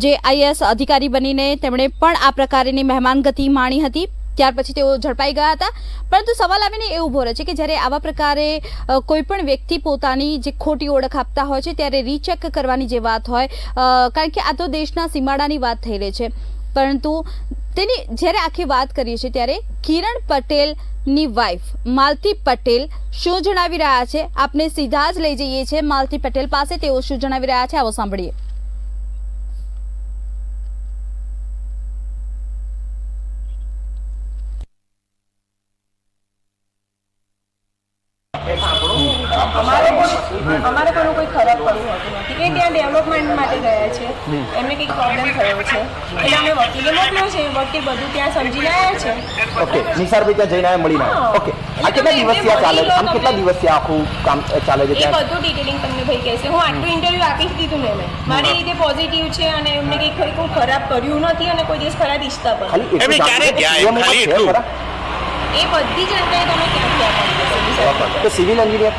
Speaker 1: જે IAS અધિકારી બનીને તેમણે પણ આ પ્રકારની મહેમાનગતિ માણી હતી. ત્યાર પછી તેઓ ઝડપાઈ ગયા હતા. પરંતુ સવાલ આવીને એ ઉભો રહે છે કે જ્યારે આવા પ્રકારે કોઈ પણ વ્યક્તિ પોતાની જે ખોટી ઓળખ આપતા હોય છે ત્યારે રીચેક કરવાની જે વાત હોય, કારણ કે આ તો દેશના સીમાડાની વાત થઈ રહી છે, પરંતુ તેની જ્યારે આખી વાત કરીએ છીએ ત્યારે કિરણ પટેલની વાઇફ માલતી પટેલ શું જણાવી રહ્યા છે, આપને સીધા જ લઈ જઈએ છીએ માલતી પટેલ પાસે. તેઓ શું જણાવી રહ્યા છે આવો સાંભળીએ.
Speaker 7: અમારે કોઈનું કોઈ ખરાબ કરવું હતું નથી, કે માટે ગયા છે, એમને કંઈક પ્રોબ્લેમ થયો છે એટલે અમે વકીલે મોકલ્યો છે, વકીલ બધું ત્યાં સમજીને આવ્યા છે.
Speaker 8: ઓકે, નિસારભાઈ ત્યાં જઈને મળીને આવ્યા. ઓકે, આ કેટલા દિવસથી આ ચાલે છે? આમ કેટલા દિવસથી આખું કામ ચાલે છે
Speaker 7: એ
Speaker 8: ત્યાં?
Speaker 7: બધું ડિટેલિંગ તમને ભાઈ કહેશે. હું આટલું ઇન્ટરવ્યુ આપી જ દીધું ને, મેં મારી રીતે પોઝિટિવ છે અને એમને કંઈક કોઈ ખરાબ કર્યું નથી અને કોઈ દિવસ ખરાબ ઈચ્છતા પણ
Speaker 8: ખાલી
Speaker 9: એમને ક્યારે ગયા? ખાલી એટલું?
Speaker 7: એ બધી જાણકારી તમે ક્યાંથી આપવાની?
Speaker 8: તો સિવિલ એન્જિનિયર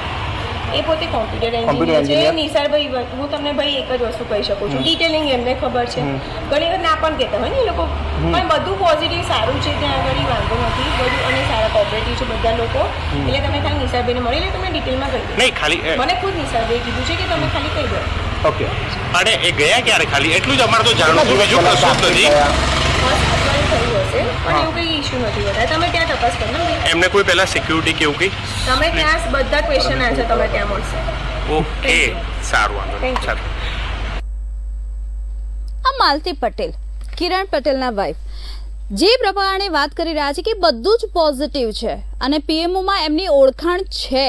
Speaker 7: એ પોતે કોમ્પ્યુટર
Speaker 8: Computer
Speaker 7: એન્જિનિયર છે.
Speaker 8: engineer.
Speaker 7: નિસારભાઈ, હું તમને ભાઈ એક જ વસ્તુ કહી શકું છું, ડિટેલિંગ એમને ખબર છે. ઘણી વાર ના પણ કહેતા હોય ને એ લોકો, પણ બધું પોઝિટિવ સારું છે ત્યાં આગળ, વાંધો નથી બધું, અને સારા કોઓપરેટિવ છે બધા લોકો. એટલે તમે ખાલી નિસારભાઈને મળી લે, તમને ડિટેલમાં કહી દો.
Speaker 9: નહીં, ખાલી
Speaker 7: મને ખુદ નિસારભાઈએ કીધું છે કે તમે ખાલી કહી દો.
Speaker 8: ઓકે.
Speaker 9: અને એ ગયા ક્યારે? ખાલી એટલું જ અમારે તો જાણવું છે, બીજું કશું જ નથી.
Speaker 7: ફર્સ્ટ અઠવાડિયું થયું હશે પણ એવું કંઈ ઇશ્યુ નથી વધારે. તમે ત્યાં તપાસ કરો ને ભાઈ.
Speaker 9: એમને કોઈ પહેલા સિક્યુરિટી કે એવું કંઈ?
Speaker 7: તમે ત્યાં બધા ક્વેશ્ચન આન્સર તમે ત્યાં મળશે.
Speaker 9: ઓકે, સારું, વાંધો નહીં.
Speaker 7: Thank you.
Speaker 9: ચાલો.
Speaker 1: આ માલતી પટેલ, કિરણ પટેલના વાઇફ, જે પ્રમાણે વાત કરી રહ્યા છે કે બધું જ પોઝિટિવ છે અને પીએમઓમાં એમની ઓળખાણ છે,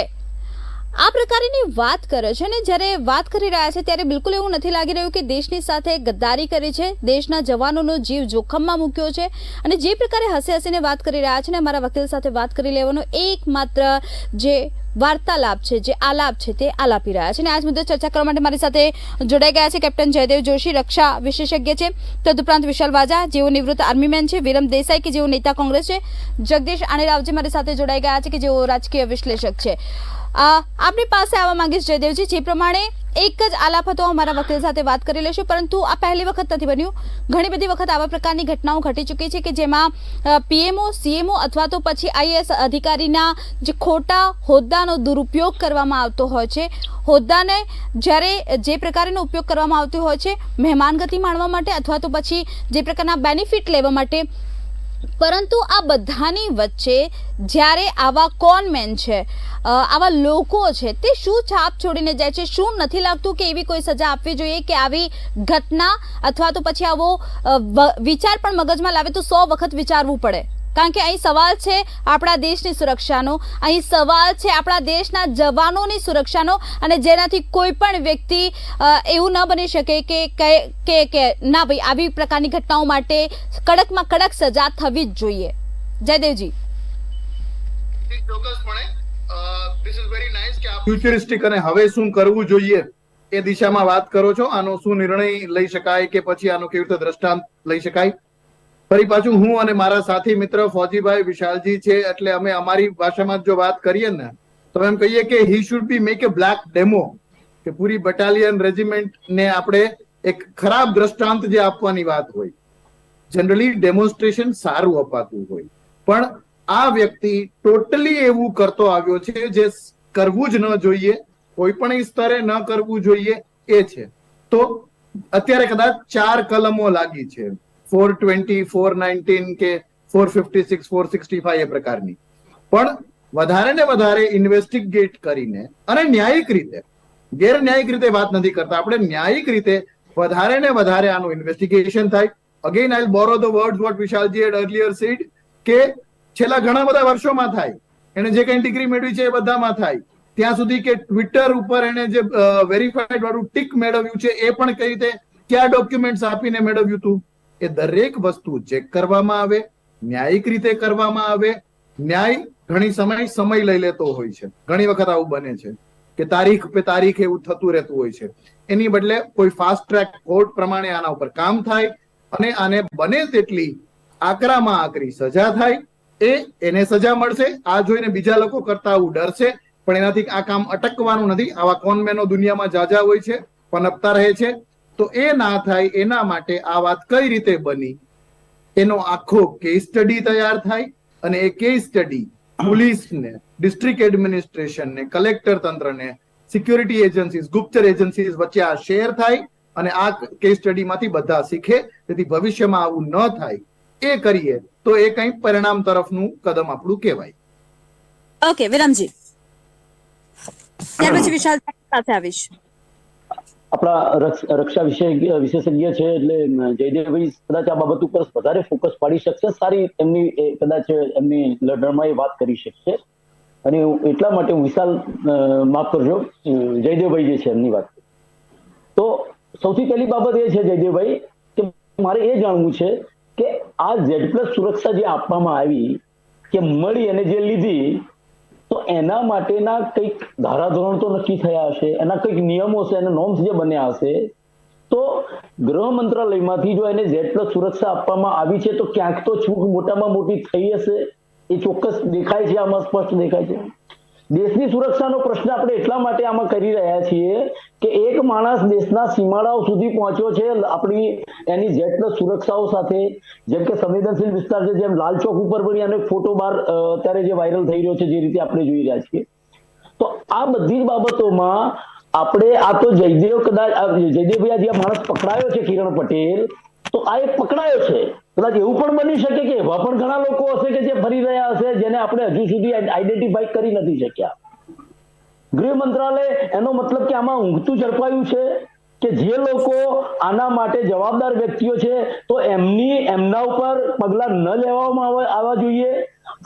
Speaker 1: આ પ્રકારની વાત કરે છે ને જ્યારે વાત કરી રહ્યા છે ત્યારે બિલકુલ એવું નથી લાગી રહ્યું કે દેશની સાથે ગદ્દારી કરી છે, દેશના જવાનોનો જીવ જોખમમાં મૂક્યો છે. અને જે પ્રકારે હસીને વાત કરી રહ્યા છે ને, અમારા વકીલ સાથે વાત કરી લેવાનો એકમાત્ર જે વાર્તાલાપ છે, જે આલાપ છે, તે આલાપી રહ્યા છે. અને આજ મુદ્દે ચર્ચા કરવા માટે મારી સાથે જોડાઈ ગયા છે કેપ્ટન જયદેવ જોશી, રક્ષા વિશેષજ્ઞ છે, તદુપરાંત વિશાલ વાજા જેઓ નિવૃત્ત આર્મીમેન છે, વિરમ દેસાઈ કે જેઓ નેતા કોંગ્રેસ છે, જગદીશ આણેરાવજી મારી સાથે જોડાઈ ગયા છે કે જેઓ રાજકીય વિશ્લેષક છે. આપણી પાસે આવવા માંગીશ જયદેવજી, જે પ્રમાણે એક જ આલાપ હતો, અમારા વકીલ સાથે વાત કરી લેશું, પરંતુ આ પહેલી વખત નથી બન્યું. ઘણી બધી વખત આવા પ્રકારની ઘટનાઓ ઘટી ચૂકી છે કે જેમાં પીએમઓ, સીએમઓ અથવા તો પછી આઈએએસ અધિકારીના જે ખોટા હોદ્દાનો દુરુપયોગ કરવામાં આવતો હોય છે, હોદ્દાને જ્યારે જે પ્રકારનો ઉપયોગ કરવામાં આવતો હોય છે મહેમાનગતિ માણવા માટે અથવા તો પછી જે પ્રકારના બેનિફિટ લેવા માટે, પરંતુ આ બધાની વચ્ચે જ્યારે આવા કોનમેન છે, આવા લોકો છે, તે શું છાપ છોડીને જાય છે? શું નથી લાગતું કે એવી કોઈ સજા આપવી જોઈએ કે આવી ઘટના અથવા તો પછી આવો વિચાર પણ મગજમાં લાવે તો 100 વખત વિચારવું પડે? કારણ કે અહીં સવાલ છે આપણા દેશની સુરક્ષાનો, અહીં સવાલ છે આપણા દેશના જવાનોની સુરક્ષાનો, અને જેનાથી કોઈ પણ વ્યક્તિ એવું ન બની શકે કે ના ભાઈ આવી પ્રકારની ઘટનાઓ માટે કડકમાં કડક સજા થવી જ જોઈએ. જયદેવજી.
Speaker 2: ચોક્કસપણે ધીસ ઇઝ વેરી નાઇસ કે આપ ફ્યુચરિસ્ટિક અને હવે શું કરવું જોઈએ એ દિશામાં વાત કરો છો. આનો શું નિર્ણય લઈ શકાય કે પછી આનો કેવી રીતે દ્રષ્ટાંત લઈ શકાય. ફરી પાછું હું અને મારા સાથી મિત્ર ફોજીભાઈ વિશાલજી છે, એટલે અમે અમારી ભાષામાં જો વાત કરીએ ને તો એમ કહીએ કે he should be make A black demo, કે પૂરી બટાલિયન રેજિમેન્ટ ને આપણે એક ખરાબ દ્રષ્ટાંત જે આપવાની વાત હોય. જનરલી ડેમોન્સ્ટ્રેશન સારું અપાતું હોય, પણ આ વ્યક્તિ ટોટલી એવું કરતો આવ્યો છે જે કરવું જ ન જોઈએ, કોઈ પણ સ્તરે ન કરવું જોઈએ એ છે. તો અત્યારે કદાચ 4 કલમો લાગી છે, 420, 419 કે 456, 465 એ પ્રકારની, પણ વધારે ને વધારે ઇન્વેસ્ટિગેટ કરીને અને ન્યાયિક રીતે, ગેરન્યાયિક રીતે વાત નથી કરતા આપણે, ન્યાયિક રીતે વધારે ને વધારે આનું ઇન્વેસ્ટિગેશન થાય. Again I borrow the words what Vishalji had earlier said કે છેલ્લા ઘણા બધા વર્ષોમાં થાય, એને જે કઈ ડિગ્રી મેળવી છે એ બધામાં થાય, ત્યાં સુધી કે ટ્વિટર ઉપર એને જે વેરીફાઈડ વાળું ટિક મેળવ્યું છે એ પણ કઈ રીતે કયા ડોક્યુમેન્ટ્સ આપીને મેળવ્યું હતું, એ દરેક વસ્તુ ચેક કરવામાં આવે, ન્યાયિક રીતે કરવામાં આવે. ન્યાય ઘણી સમય લઈ લેતો હોય છે. ઘણી વખત આવું બને છે કે તારીખ પે તારીખ એવું થતું રહેતું હોય છે. એની બદલે કોઈ ફાસ્ટ ટ્રેક કોર્ટ પ્રમાણે આના ઉપર કામ થાય અને આને બને તેટલી આકરામાં આકરી સજા થાય, એને સજા મળશે. આ જોઈને બીજા લોકો કરતા આવું ડરશે, પણ એનાથી આ કામ અટકવાનું નથી. આવા કોનમેનો દુનિયામાં જાજા હોય છે, પનપતા રહે છે. તો એ ના થાય એના માટે આ વાત કઈ રીતે બની એનો આખો કેસ સ્ટડી તૈયાર થાય, અને એ કેસ સ્ટડી પોલીસને, ડિસ્ટ્રિક્ટ એડમિનિસ્ટ્રેશનને, કલેક્ટર તંત્રને, સિક્યુરિટી એજન્સીઝ, ગુપ્તચર એજન્સીઝ વચ્ચે આ શેર થાય અને આ કેસ સ્ટડીમાંથી બધા શીખે, તેથી ભવિષ્યમાં આવું ન થાય એ કરીએ તો એ કંઈ પરિણામ તરફનું કદમ આપણું કહેવાય.
Speaker 3: ઓકે વિરમજી, ત્યાર પછી વિશાલ સાથે આવીશ.
Speaker 5: આપણા રક્ષા વિશેષજ્ઞ છે એટલે જયદેવભાઈ કદાચ આ બાબત ઉપર વધારે ફોકસ પાડી શકશે, સારી એમની કદાચ એમની લડણમાં એ વાત કરી શકશે. અને એટલા માટે હું વિશાલ માફ કરજો, જયદેવભાઈ જે છે એમની વાત. તો સૌથી પહેલી બાબત એ છે જયદેવભાઈ કે મારે એ જાણવું છે કે આ Z+ સુરક્ષા જે આપવામાં આવી કે મળી અને જે લીધી, તો એના માટેના કંઈક ધારાધોરણ તો નક્કી થયા હશે, એના કંઈક નિયમો છે, એના નોર્મ્સ જે બન્યા હશે. તો ગૃહ મંત્રાલયમાંથી જો એને Z+ સુરક્ષા આપવામાં આવી છે તો ક્યાંક તો છૂટ મોટામાં મોટી થઈ હશે, એ ચોક્કસ દેખાય છે, આમાં સ્પષ્ટ દેખાય છે. દેશની સુરક્ષાનો પ્રશ્ન આપણે એટલા માટે આમાં કરી રહ્યા છીએ કે એક માણસ દેશના સીમાડાઓ સુધી પહોંચ્યો છે આપણી એની Z+ સુરક્ષાઓ સાથે, જેમ કે સંવેદનશીલ વિસ્તાર છે, જેમ લાલ ચોક ઉપર પણ એનો ફોટો બહાર અત્યારે જે વાયરલ થઈ રહ્યો છે, જે રીતે આપણે જોઈ રહ્યા છીએ. તો આ બધી જ બાબતોમાં આપણે આ તો જયદેવભાઈ જે માણસ પકડાયો છે કિરણ પટેલ, તો આ એક પકડાયો છે. કદાચ એવું પણ બની શકે કે એવા પણ ઘણા લોકો હશે કે જે ફરી રહ્યા હશે જેને આપણે હજુ સુધી આઈડેન્ટિફાઈ કરી નથી શક્યા. ગૃહ મંત્રાલય એનો મતલબ કે આમાં ઊંઘતું ઝડપાયું છે કે જે લોકો આના માટે જવાબદાર વ્યક્તિઓ છે તો એમના ઉપર પગલા ન લેવામાં આવવા જોઈએ.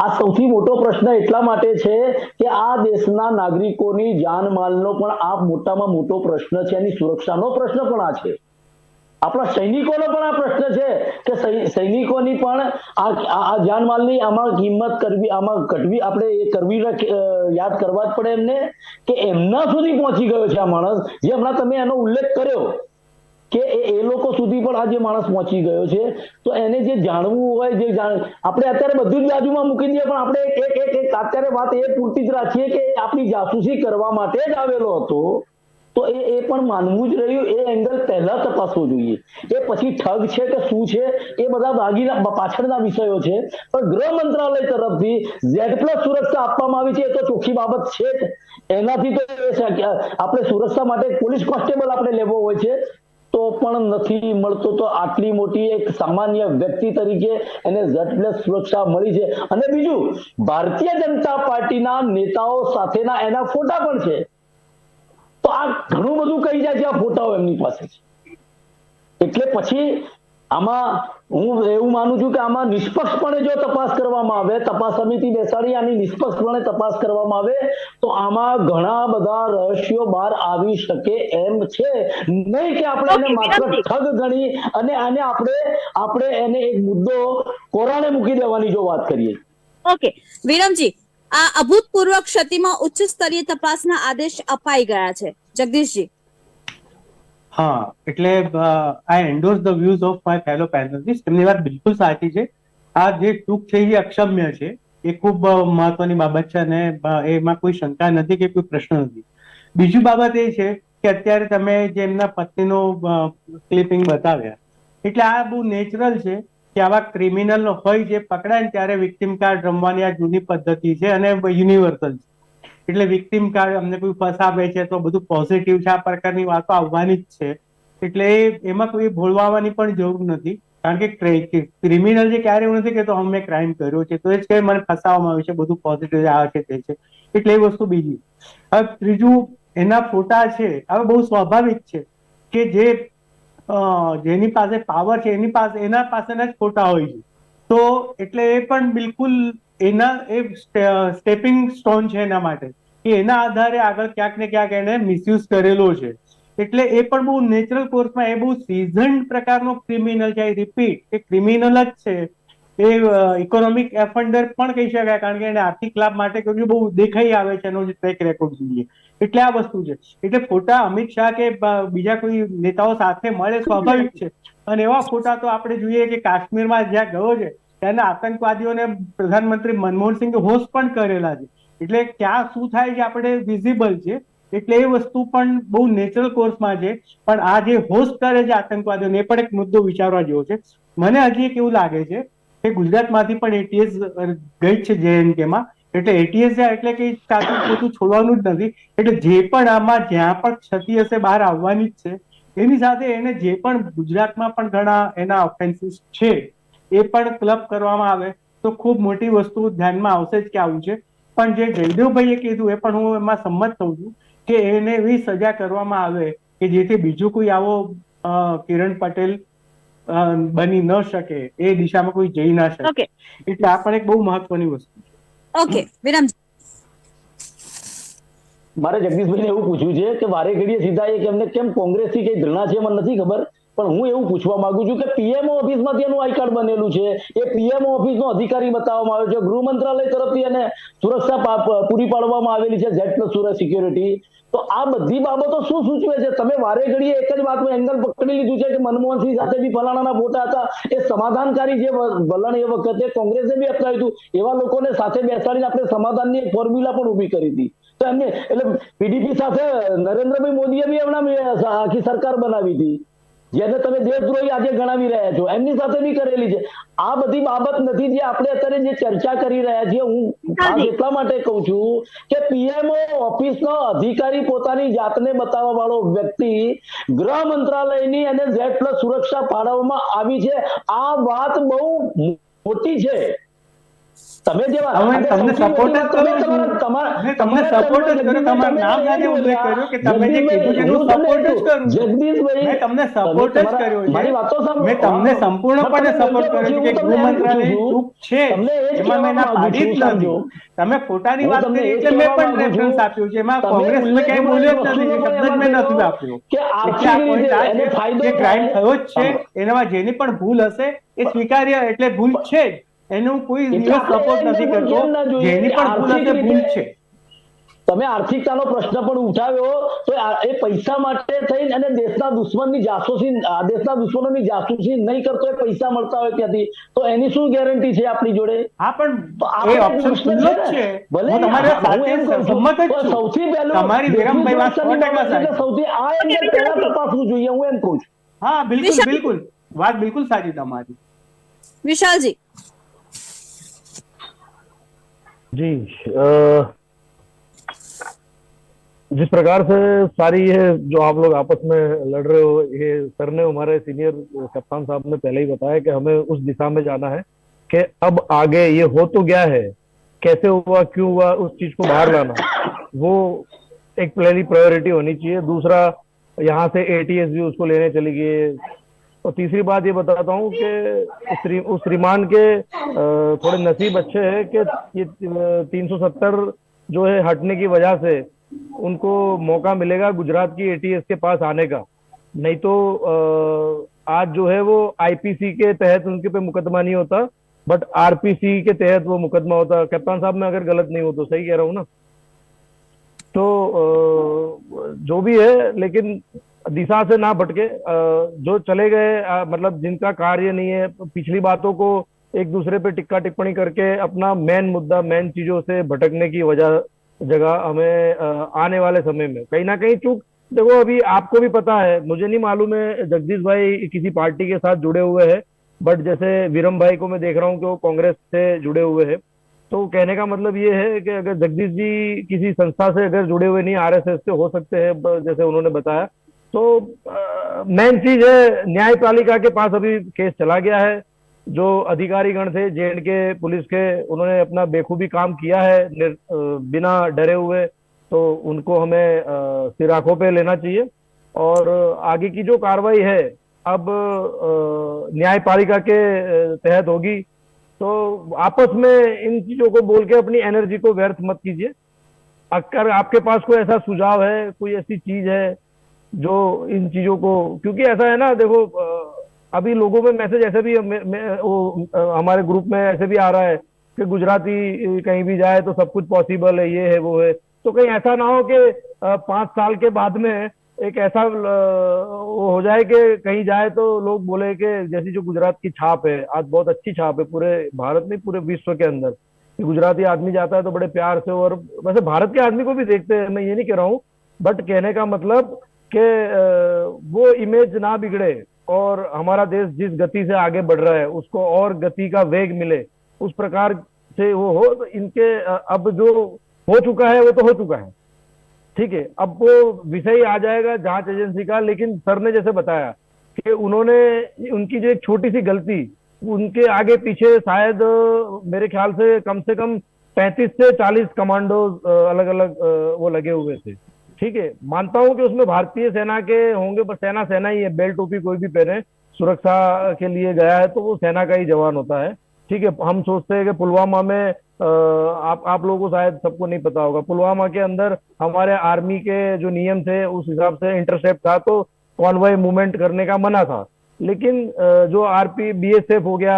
Speaker 5: આ સૌથી મોટો પ્રશ્ન એટલા માટે છે કે આ દેશના નાગરિકોની જાનમાલનો પણ આ મોટામાં મોટો પ્રશ્ન છે, એની સુરક્ષાનો પ્રશ્ન પણ આ છે. આપણા સૈનિકોનો પણ આ પ્રશ્ન છે કે સૈનિકોની પણ આ જાનમાલની આમાં કિંમત કરવી, આમાં ઘટવી, આપણે એ કરવી યાદ કરવા જ પડે એમને કે એમના સુધી પહોંચી ગયો છે આ માણસ, જે હમણાં તમે એનો ઉલ્લેખ કર્યો કે એ લોકો સુધી પણ આ જે માણસ પહોંચી ગયો છે. તો એને જે જાણવું હોય, આપણે અત્યારે બધું જ બાજુમાં મૂકી દઈએ, પણ આપણે એક અત્યારે વાત એ પૂરતી જ રાખીએ કે આપણી જાસૂસી કરવા માટે જ આવેલો હતો. તો એ પણ માનવું જ રહ્યું, એ એંગલ પહેલા તપાસવો જોઈએ. એ પછી ઠગ છે કે શું છે એ બધા બાગીના પાછળના વિષયો છે, પણ ગૃહ મંત્રાલય તરફથી Z+ સુરક્ષા આપવામાં આવી છે એ તો ચોખ્ખી બાબત છે જ. એનાથી તો આપણે સુરક્ષા માટે પોલીસ કોન્સ્ટેબલ આપણે લેવો હોય છે તો પણ નથી મળતો. તો આટલી મોટી એક સામાન્ય વ્યક્તિ તરીકે એને Z+ સુરક્ષા મળી છે. અને બીજું, ભારતીય જનતા પાર્ટીના નેતાઓ સાથેના એના ફોટા પણ છે. તો આ ઘણું બધું કહી જાય છે આ ફોટાઓ એમની પાસે છે. એટલે પછી આમાં હું એવું માનું છું કે આમાં નિષ્પક્ષપણે જો તપાસ કરવામાં આવે, તપાસ સમિતિ બેસાડી આની નિષ્પક્ષપણે તપાસ કરવામાં આવે તો આમાં ઘણા બધા રહસ્યો બહાર આવી શકે એમ છે. નહીં કે આપણે એને માત્ર ઠગ ગણી અને આને આપણે એને એક મુદ્દો કોરાણે મૂકી દેવાની જો વાત કરીએ.
Speaker 3: ઓકે વિરમજી, આ અભૂતપૂર્વ ક્ષતિમાં ઉચ્ચ સ્તરીય તપાસના આદેશ અપાઈ ગયા છે. જગદીશજી.
Speaker 6: હા, એટલે I endorse the views of my fellow panelist. તેમની વાત બિલકુલ સાચી છે. આ જે ચૂક છે એ અક્ષમ્ય છે, એ ખૂબ મહત્વની બાબત છે અને એમાં કોઈ શંકા નથી કે કોઈ પ્રશ્ન નથી. બીજી બાબત એ છે કે અત્યારે તમે જે એમના પત્નીનો ક્લિપિંગ બતાવ્યા, એટલે આ બહુ નેચરલ છે કે આવા ક્રિમિનલ હોય જે પકડાય ને ત્યારે વિક્ટિમ કાર્ડ રમવાની આ જૂની પદ્ધતિ છે અને યુનિવર્સલ છે. એટલે વિક્ટિમ કાર્ડ અમને કોઈ ફસાવે છે તો બધું પોઝિટિવ છે, આ પ્રકારની વાતો આવવાની જ છે. એટલે એમાં કોઈ ભોળવાની પણ જરૂર નથી, કારણ કે ક્રિમિનલ જે ક્યારે એવું નથી કે તો અમે ક્રાઇમ કર્યો છે તો એ જ કે મને ફસાવવામાં આવ્યું છે, બધું પોઝિટિવ આવે છે તે છે. એટલે એ વસ્તુ બીજી. હવે ત્રીજું, એના ફોટા છે, હવે બહુ સ્વાભાવિક છે કે જેની પાસે પાવર છે એના પાસેના જ ફોટા હોય છે. તો એટલે એ પણ બિલકુલ સ્ટેપિંગ સ્ટોન છે એના માટે, કે એના આધારે આગળ ક્યાંક ને ક્યાંક એને મિસયુઝ કરેલો છે. એટલે એ પણ બહુ નેચરલ કોર્સમાં એ બહુ સિઝન્ડ પ્રકારનો ક્રિમિનલ છે. રિપીટ, એ ક્રિમિનલ જ છે. એ ઇકોનોમિક એફન્ડર પણ કહી શકાય, કારણ કે એને આર્થિક લાભ માટે બહુ દેખાઈ આવે છે એનો જે ટ્રેક રેકોર્ડ જોઈએ. એટલે આ વસ્તુ છે. એટલે ફોટા અમિત શાહ કે બીજા કોઈ નેતાઓ સાથે મળે સ્વાભાવિક છે. અને એવા ફોટા તો આપણે જોઈએ કે કાશ્મીરમાં જ્યાં ગયો છે ત્યાંના આતંકવાદીઓને પ્રધાનમંત્રી મનમોહનસિંહે હોસ્ટ પણ કરેલા છે. એટલે ક્યાં શું થાય છે આપણે વિઝિબલ છે. એટલે એ વસ્તુ પણ બહુ નેચરલ કોર્સમાં છે. પણ આ જે હોસ્ટ કરે છે આતંકવાદીઓને, એ પણ એક મુદ્દો વિચારવા જેવો છે. મને હજી એક એવું લાગે છે કે ગુજરાતમાંથી પણ એટીએસ ગઈ છે JNK-માં. એટલે એટીએસ એટલે કે કાચું પોતું છોડવાનું જ નથી. એટલે જે પણ આમાં જ્યાં પણ ક્ષતિ હશે બહાર આવવાની જ છે. એની સાથે એને જે પણ ગુજરાતમાં પણ ઘણા એના ઓફેન્સીસ છે એ પણ ક્લબ કરવામાં આવે તો ખૂબ મોટી વસ્તુ ધ્યાનમાં આવશે જ કે આવું છે. પણ જે જયદેવભાઈએ કીધું એ પણ હું એમાં સંમત થઉં છું કે એને એવી સજા કરવામાં આવે કે જેથી બીજું કોઈ આવો કિરણ પટેલ બની ન શકે, એ દિશામાં કોઈ જઈ ના શકે. એટલે આ પણ એક બહુ મહત્વની વસ્તુ છે.
Speaker 3: ઓકે વિરમ.
Speaker 5: મારે જગદીશભાઈને એવું પૂછવું છે કે વારે ઘડીએ સીધા એક એમને કેમ કોંગ્રેસથી કઈ ઘૃણા છે મને નથી ખબર, પણ હું એવું પૂછવા માંગુ છું કે પીએમઓ ઓફિસમાંથી એનું આઈ કાર્ડ બનેલું છે, એ પીએમઓ ઓફિસનો અધિકારી બતાવવામાં આવ્યો છે, ગૃહ મંત્રાલય તરફથી એને સુરક્ષા પૂરી પાડવામાં આવેલી છે Z+ સિક્યોરિટી, તો આ બધી બાબતો શું સૂચવે છે? તમે વારે ઘડીએ એક જ વાતનું એંગલ પકડી લીધું છે કે મનમોહનસિંહ સાથે બી ફલાણાના ફોટા હતા, એ સમાધાનકારી જે વલણ એ વખતે કોંગ્રેસે બી અપનાવ્યું હતું, એવા લોકોને સાથે બેસાડીને આપણે સમાધાનની એક ફોર્મ્યુલા પણ ઊભી કરી હતી. તો એમને એટલે પીડીપી સાથે નરેન્દ્રભાઈ મોદીએ બી હમણાં આખી સરકાર બનાવી હતી, જેને તમે દેશદ્રોહી આજે ગણાવી રહ્યા છો, એમની સાથે બી કરેલી છે. આ બધી બાબત નથી જે આપણે અત્યારે જે ચર્ચા કરી રહ્યા છીએ. હું ખાસ એટલા માટે કહું છું કે પીએમઓ ઓફિસનો અધિકારી પોતાની જાતને બતાવવા વાળો વ્યક્તિ ગૃહ મંત્રાલયની અને Z+ સુરક્ષા ફાળવવામાં આવી છે, આ વાત બહુ મોટી છે. તમે
Speaker 6: તમને સપોર્ટ જ કરું છું, તમને સપોર્ટ જ કરું, તમારું નામ સાથે ઉલ્લેખ કર્યો કે તમે જે કીધું છે એનું સપોર્ટ જ કરું છું.
Speaker 5: જગદીશભાઈ,
Speaker 6: મેં તમને સપોર્ટ જ કર્યો છે,
Speaker 5: મારી વાતો સાંભળો.
Speaker 6: મેં તમને સંપૂર્ણપણે સપોર્ટ કર્યો છે કે ગૃહ મંત્રાલયની ચૂક છે એમાં મેં ના પાડી જ નથી. તમે ખોટાની વાત કરી એટલે મેં પણ રેફરન્સ આપ્યું છે, એમાં કોંગ્રેસને ક્યાંય બોલ્યો જ નથી, શબ્દ જ મેં નથી આપ્યો. એટલે આ પોઈન્ટ આ છે કે ક્રાઇમ થયો જ છે, એનામાં જેની પણ ભૂલ હશે એ સ્વીકાર્ય એટલે ભૂલ છે જ, એનું કોઈ દિવસ સપોર્ટ નથી કરતો, જેની પણ ભૂલ હશે ભૂલ છે.
Speaker 5: તમે આર્થિકતાનો પ્રશ્ન પણ ઉઠાવ્યો, તો એ પૈસા માટે થઈને અને દેશના દુશ્મનની જાસૂસી, દેશના દુશ્મનોની જાસૂસી નહીં કરતો એ પૈસા મળતા હોય ત્યાંથી, તો એની શું ગેરંટી છે આપણી જોડે?
Speaker 6: હા, પણ એ ઓપ્શન ખુલ્લો જ છે, હું તમારી સાથે સંમત જ છું.
Speaker 5: સૌથી પહેલું
Speaker 6: તમારી વિરમભાઈ વાત 100% સાચી.
Speaker 5: સૌથી આ એંગલ પહેલા તપાસવું જોઈએ, હું એમ કહું છું.
Speaker 6: હા, બિલકુલ બિલકુલ, વાત બિલકુલ સાચી તમારી.
Speaker 3: विशाल जी
Speaker 4: जिस प्रकार से सारी ये जो आप लोग आपस में लड़ रहे हो, ये सर ने, हमारे सीनियर कप्तान साहब ने पहले ही बताया कि हमें उस दिशा में जाना है कि अब आगे ये हो तो गया है, कैसे हुआ, क्यों हुआ, उस चीज को बाहर लाना, वो एक पहली प्रायोरिटी होनी चाहिए. दूसरा, यहाँ से ATS भी उसको लेने चली गई. और तीसरी बात ये बताता हूँ कि उस श्रीमान के थोड़े नसीब अच्छे हैं कि ये 370 जो है हटने की वजह से उनको मौका मिलेगा गुजरात की ATS के पास आने का. नहीं तो आज जो है वो IPC के तहत उनके पे मुकदमा नहीं होता, बट RPC के तहत वो मुकदमा होता. कप्तान साहब, मैं अगर गलत नहीं हूं तो सही कह रहा हूँ ना? तो जो भी है, लेकिन दिशा से ना भटके, जो चले गए, मतलब जिनका कार्य नहीं है, पिछली बातों को एक दूसरे पे टिक्का टिप्पणी करके अपना मेन मुद्दा, मेन चीजों से भटकने की जगह हमें आने वाले समय में कहीं ना कहीं चूक. देखो, अभी आपको भी पता है, मुझे नहीं मालूम है जगदीश भाई किसी पार्टी के साथ जुड़े हुए हैं, बट जैसे विरम भाई को मैं देख रहा हूँ कि वो कांग्रेस से जुड़े हुए हैं. तो कहने का मतलब ये है कि अगर जगदीश जी किसी संस्था से अगर जुड़े हुए नहीं, RSS से हो सकते हैं जैसे उन्होंने बताया, तो मेन चीज है, न्यायपालिका के पास अभी केस चला गया है. जो अधिकारी गण थे JNK पुलिस के, उन्होंने अपना बेखूबी काम किया है बिना डरे हुए, तो उनको हमें सिर आंखों पे लेना चाहिए. और आगे की जो कार्रवाई है अब न्यायपालिका के तहत होगी. तो आपस में इन चीजों को बोल के अपनी एनर्जी को व्यर्थ मत कीजिए. अगर आपके पास कोई ऐसा सुझाव है, कोई ऐसी चीज है जो इन चीजों को, क्योंकि ऐसा है ना, देखो अभी लोगों में मैसेज ऐसे भी हमारे ग्रुप में ऐसे भी आ रहा है कि गुजराती कहीं भी जाए तो सब कुछ पॉसिबल है, ये है वो है. तो कहीं ऐसा ना हो कि 5 साल के बाद में एक ऐसा वो हो जाए कि कहीं जाए तो लोग बोले कि जैसी जो गुजरात की छाप है, आज बहुत अच्छी छाप है पूरे भारत में, पूरे विश्व के अंदर, कि गुजराती आदमी जाता है तो बड़े प्यार से, और वैसे भारत के आदमी को भी देखते हैं, मैं ये नहीं कह रहा हूँ, बट कहने का मतलब कि वो इमेज ना बिगड़े और हमारा देश जिस गति से आगे बढ़ रहा है उसको और गति का वेग मिले, उस प्रकार से वो हो. तो इनके अब जो हो चुका है वो तो हो चुका है, ठीक है, अब वो विषय आ जाएगा जांच एजेंसी का. लेकिन सर ने जैसे बताया कि उन्होंने, उनकी जो एक छोटी सी गलती, उनके आगे पीछे शायद मेरे ख्याल से कम 35 से 40 कमांडो अलग अलग वो लगे हुए थे. ठीक है, मानता हूं कि उसमें भारतीय सेना के होंगे, पर सेना ही है, बेल्ट टोपी कोई भी पहने, सुरक्षा के लिए गया है तो वो सेना का ही जवान होता है. ठीक है, हम सोचते हैं कि पुलवामा में आप लोगों को शायद सबको नहीं पता होगा, पुलवामा के अंदर हमारे आर्मी के जो नियम थे उस हिसाब से इंटरसेप्ट था, तो कॉन्वॉय मूवमेंट करने का मना था। लेकिन जो बीएसएफ हो गया,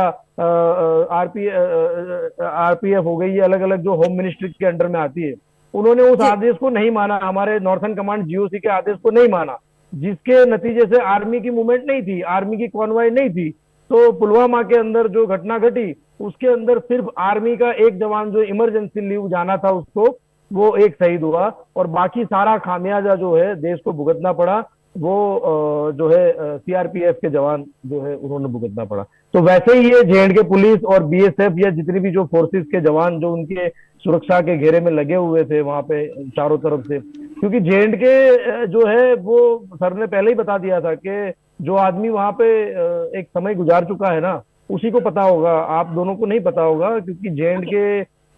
Speaker 4: आरपीएफ हो गई, ये अलग अलग जो होम मिनिस्ट्री के अंडर में आती है, उन्होंने उस आदेश को नहीं माना, हमारे नॉर्थन कमांड जीओसी के आदेश को नहीं माना, जिसके नतीजे से आर्मी की मूवमेंट नहीं थी, आर्मी की कॉन्वॉय नहीं थी। तो पुलवामा के अंदर जो घटना घटी उसके अंदर सिर्फ आर्मी का एक जवान जो इमरजेंसी लीव जाना था उसको, वो एक शहीद हुआ, और बाकी सारा खामियाजा जो है देश को भुगतना पड़ा, वो जो है सीआरपीएफ के जवान जो है उन्होंने भुगतना पड़ा। तो वैसे ही ये जेएंडके पुलिस और बीएसएफ या जितनी भी जो फोर्सेस के जवान जो उनके सुरक्षा के घेरे में लगे हुए थे वहां पे चारों तरफ से, क्योंकि जेएंडके जो है वो सर ने पहले ही बता दिया था कि जो आदमी वहां पे एक समय गुजार चुका है ना, उसी को पता होगा, आप दोनों को नहीं पता होगा, क्योंकि जेएंडके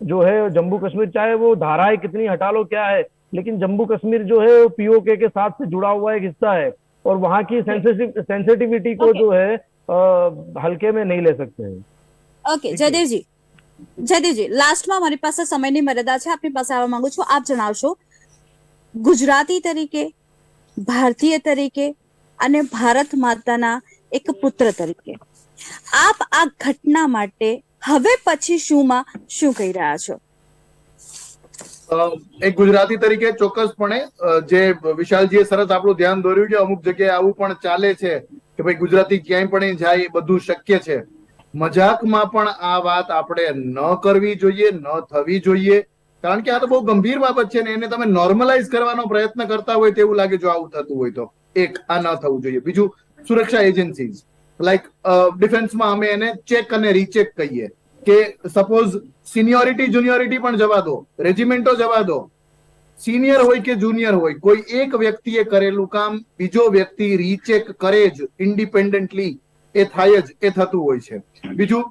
Speaker 4: जो है जम्मू कश्मीर, चाहे वो धाराएं कितनी हटा लो क्या है, लेकिन जम्मू कश्मीर जो है वो पीओके के साथ से जुड़ा हुआ एक हिस्सा है, और वहां की सेंसिटिविटी को जो है हल्के में नहीं ले सकते हैं।
Speaker 3: ઓકે જયદેવજી લાસ્ટમાં મારી પાસે સમયની મર્યાદા છે, આપની પાસે આવવા માંગુ છું, આપ જણાવશો ગુજરાતી તરીકે, ભારતીય તરીકે અને ભારત માતાના એક પુત્ર તરીકે આપ આ ઘટના માટે હવે પછી શું કહી રહ્યા છો?
Speaker 2: એક ગુજરાતી તરીકે ચોક્કસપણે જે વિશાલજીએ સરસ આપણું ધ્યાન દોર્યું કે અમુક જગ્યાએ આવું પણ ચાલે છે કે ભાઈ ગુજરાતી ક્યાંય પણ જાય એ બધું શક્ય છે, મજાકમાં પણ આ વાત આપણે ન કરવી જોઈએ, ન થવી જોઈએ, કારણ કે આ તો બહુ ગંભીર બાબત છે ને એને તમે નોર્મલાઇઝ કરવાનો પ્રયત્ન કરતા હોય તેવું લાગે જો આવું થતું હોય તો. એક, આ ન થવું જોઈએ. બીજું, સુરક્ષા એજન્સીઝ લાઈક ડિફેન્સમાં અમે એને ચેક અને રીચેક કહીએ કે સપોઝ સિનિયોરિટી જુનિયોરિટી પણ જવા દો, રેજિમેન્ટો જવા દો, સિનિયર હોય કે જુનિયર હોય, કોઈ એક વ્યક્તિએ કરેલું કામ બીજો વ્યક્તિ રીચેક કરે જ ઇન્ડિપેન્ડન્ટલી, એ થાય જ, એ થતું હોય છે. બીજું,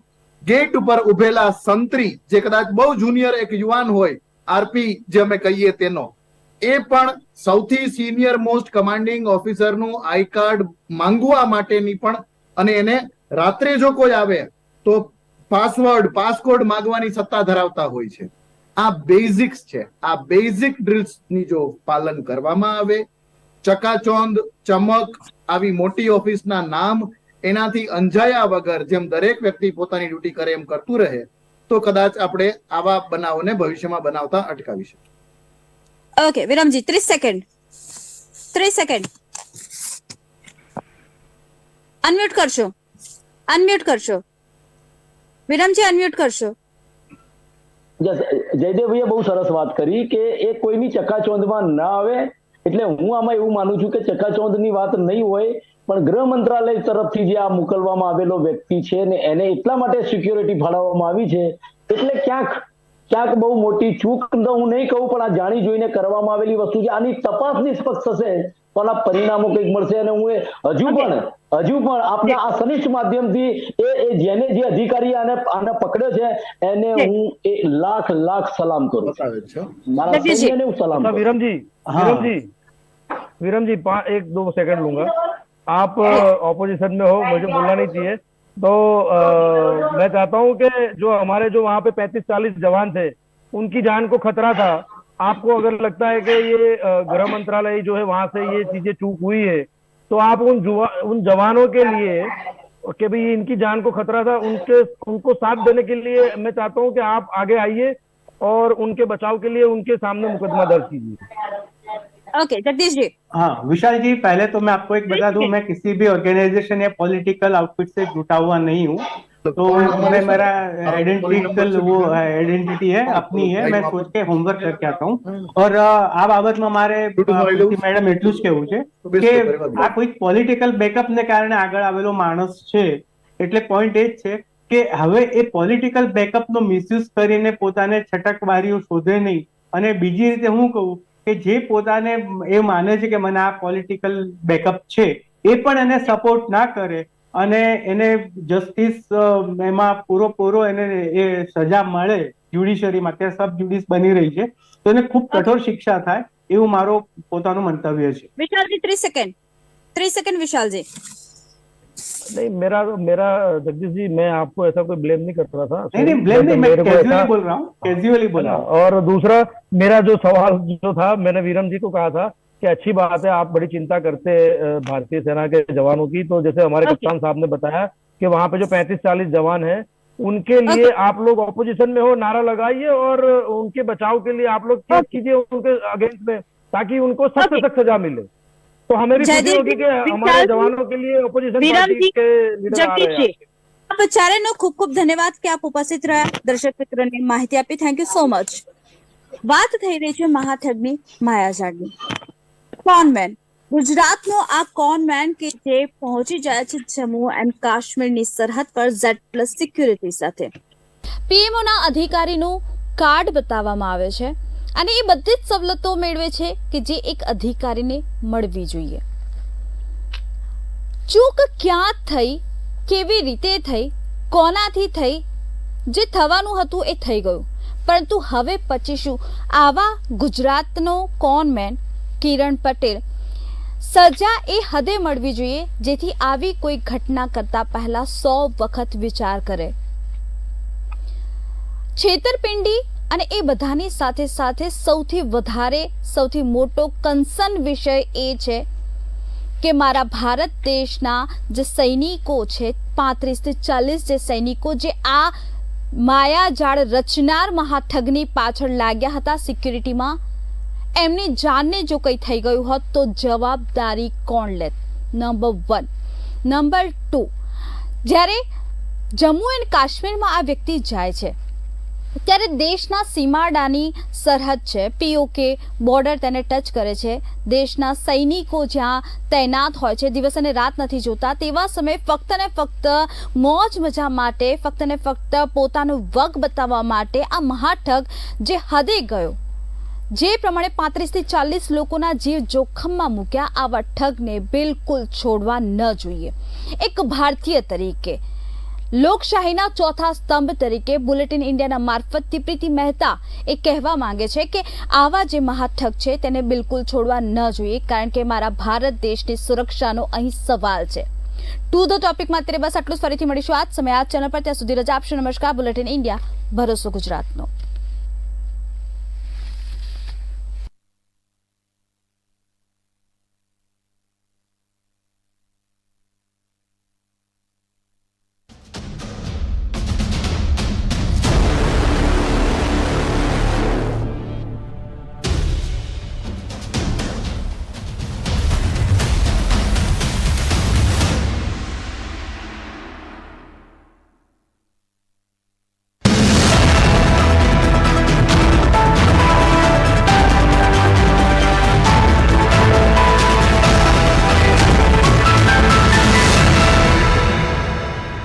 Speaker 2: ગેટ ઉપર ઉભેલા સંત્રી જે કદાચ બહુ જુનિયર એક યુવાન હોય, આરપી જે અમે કહીએ તેનો, એ પણ સૌથી સિનિયર મોસ્ટ કમાન્ડિંગ ઓફિસરનું આઈ કાર્ડ માંગવા માટેની પણ, અને એને રાત્રે જો કોઈ આવે તો પાસવર્ડ પાસકોડ માંગવાની સત્તા ધરાવતા હોય છે. આ બેઝિક્સ છે. આ બેઝિક ડ્રિલ્સની જો પાલન કરવામાં આવે, ચકાચોંધ, ચમક, આવી મોટી ઓફિસના નામ એનાથી અંજાયા વગર જેમ દરેક વ્યક્તિ પોતાની ડ્યુટી કરે એમ કરતું રહે તો કદાચ આપણે આવા બનાવોને ભવિષ્યમાં બનાવતા અટકાવી શકીએ.
Speaker 3: ઓકે વિરમજી 30 સેકન્ડ અનમ્યુટ કરશો વિરમજી, અનમ્યુટ કરશો.
Speaker 5: જયદેવભાઈએ બહુ સરસ વાત કરી કે એ કોઈની ચકાચોંધમાં ના આવે, એટલે હું આમાં એવું માનું છું કે ચકાચોંધની વાત નહીં હોય, પણ ગૃહ મંત્રાલય તરફથી જે આ મોકલવામાં આવેલો વ્યક્તિ છે ને એને એટલા માટે સિક્યોરિટી ફાળવવામાં આવી છે, એટલે ક્યાંક બહુ મોટી ચૂક તો હું નહીં કહું, પણ આ જાણી જોઈને કરવામાં આવેલી વસ્તુ છે. આની તપાસ નિષ્પક્ષ થશે તો આના પરિણામો કંઈક મળશે, અને હું હજુ પણ આપના આ સનિષ્ઠ માધ્યમથી જેને જે અધિકારી આને પકડ્યો છે એને હું લાખ સલામ કરું છું. મારા સૈન્યને હું સલામ કરું.
Speaker 4: विरम जी 1-2 सेकंड लूंगा. आप ऑपोजिशन में हो, मुझे बोलना नहीं चाहिए, तो मैं चाहता हूं कि जो हमारे जो वहां पे 35-40 जवान थे उनकी जान को खतरा था. आपको अगर लगता है कि ये गृह मंत्रालय जो है वहां से ये चीजें चूक हुई है, तो आप उन जवानों के लिए कि भाई इनकी जान को खतरा था, उनको साथ देने के लिए मैं चाहता हूं कि आप आगे आइए और उनके बचाव के लिए उनके सामने मुकदमा दर्ज कीजिए.
Speaker 3: ओके जगदीश जी.
Speaker 6: हाँ विशाल जी, पहले तो मैं आपको एक बता दूं, मैं किसी भी ऑर्गेनाइजेशन या पॉलिटिकल आउटफिट से जुटा हुआ नहीं हूँ, तो मैं मेरा आइडेंटिटी है अपनी है, मैं सोच के होमवर्क करके आता हूँ. और આ બાબતમાં મારે મેડમ એટલું જ કહેવું છે કે આ કોઈ પોલિટિકલ બેકઅપ ને કારણે આગળ આવેલો માણસ છે, એટલે પોઈન્ટ એ જ છે કે હવે એ પોલિટિકલ બેકઅપ નો મિસયુઝ કરીને પોતાને છટકબારીઓ શોધે નહીં. અને બીજી રીતે હું કહું કે જે પોતાને એ માને છે કે મને આ પોલિટિકલ બેકઅપ છે એ પણ એને સપોર્ટ ના કરે અને એને જસ્ટિસ એમાં પૂરો એને એ સજા મળે જ્યુડિશરીમાં, અત્યારે સબ જ્યુડિસ બની રહી છે, તો એને ખૂબ કઠોર શિક્ષા થાય એવું મારો પોતાનું મંતવ્ય છે.
Speaker 3: વિશાલજી 30 સેકન્ડ વિશાલજી.
Speaker 4: नहीं, मेरा मेरा जगदीश जी, मैं आपको ऐसा कोई ब्लेम नहीं कर रहा था।
Speaker 6: नहीं ब्लेम नहीं, मैं
Speaker 4: मेरे को
Speaker 6: कैजुअली
Speaker 4: ऐसा-
Speaker 6: बोल रहा हूँ, कैजुअली बोल रहा हूँ।
Speaker 4: और दूसरा, मेरा जो सवाल जो था, मैंने वीरम जी को कहा था कि अच्छी बात है, आप बड़ी चिंता करते हैं भारतीय सेना के जवानों की। तो जैसे हमारे कप्तान साहब ने बताया कि वहां पे जो 35-40 जवान हैं, उनके लिए आप लोग ऑपोजिशन में हो, नारा लगाइए और उनके बचाव के लिए आप लोग क्या कीजिए उनके अगेंस्ट में, ताकि उनको सख्त से सख्त सजा मिले। तो हमें भी खुशी
Speaker 3: जयदीप
Speaker 4: होगी कि
Speaker 3: जी,
Speaker 4: हमारे
Speaker 3: विशाल
Speaker 4: जवानों के लिए ऑपोजिशन
Speaker 3: विरम
Speaker 4: पार्टी
Speaker 3: जी,
Speaker 4: के लीडर आ
Speaker 3: जगदीश
Speaker 4: रहे
Speaker 3: जी,
Speaker 4: हैं।
Speaker 3: આચાર્યનો ખૂબ ખૂબ ધન્યવાદ કે આપ ઉપસ્થિત રહ્યા, દર્શક મિત્રોને માહિતી આપી. Thank you so much. વાત થઈ રહી છે મહાઠગની માયાજાળની. કોનમેન, ગુજરાતનો આ કોનમેન કે જે પહોંચી જાય છે જમ્મુ એન્ડ કાશ્મીરની સરહદ પર Z+ સિક્યુરિટી સાથે.
Speaker 1: પીએમઓના અધિકારીનું કાર્ડ બતાવવામાં આવે છે અને એ બધી જ સવલતો મેળવે છે કે જે એક અધિકારીને મળવી જોઈએ. ચૂક ક્યાં થઈ, કેવી રીતે થઈ, કોનાથી થઈ, જે થવાનું હતું એ થઈ ગયું. પરંતુ હવે પછી શું? આવા ગુજરાતનો કોનમેન કિરણ પટેલ સજા એ હદે મળવી જોઈએ જેથી આવી કોઈ ઘટના કરતા પહેલા 100 વખત વિચાર કરે. છેતરપિંડી અને એ બધાની સાથે સાથે સૌથી મોટો કન્સર્ન વિષય એ છે કે મારા ભારત દેશના જે સૈનિકો છે, 35 થી 40 જે સૈનિકો જે આ માયાજાળ રચનાર મહાઠગની પાછળ લાગ્યા હતા સિક્યુરિટીમાં, એમની જાનને જો કંઈ થઈ ગયું હોત તો જવાબદારી કોણ લેત? નંબર 1. નંબર 2, જ્યારે જમ્મુ એન્ડ કાશ્મીરમાં આ વ્યક્તિ જાય છે ત્યારે દેશના સીમાડાની સરહદ છે, પીઓકે બોર્ડર તેને ટચ કરે છે, દેશના સૈનિકો જ્યાં તૈનાત હોય છે, દિવસ અને રાત નથી જોતા, તેવા સમયે ફક્ત ને ફક્ત મોજ મજા માટે, ફક્ત ને ફક્ત પોતાનું વગ બતાવવા માટે આ મહાઠગ જે હદે ગયો, જે પ્રમાણે 35 થી 40 લોકોના જીવ જોખમમાં મૂક્યા, આવા ઠગને બિલકુલ છોડવા ન જોઈએ. એક ભારતીય તરીકે, લોકશાહીના ચોથા સ્તંભ તરીકે બુલેટિન ઇન્ડિયાના મારફતથી પ્રીતિ મહેતા એ કહેવા માંગે છે કે આવા જે મહાઠગ છે તેને બિલકુલ છોડવા ન જોઈએ, કારણ કે મારા ભારત દેશની સુરક્ષાનો અહીં સવાલ છે. ટુ ધ ટોપિકમાં અત્યારે બસ આટલું જ. ફરીથી મળીશું આ જ સમયે આ ચેનલ પર. ત્યાં સુધી રજા આપશો. નમસ્કાર. બુલેટિન ઇન્ડિયા, ભરોસો ગુજરાતનો.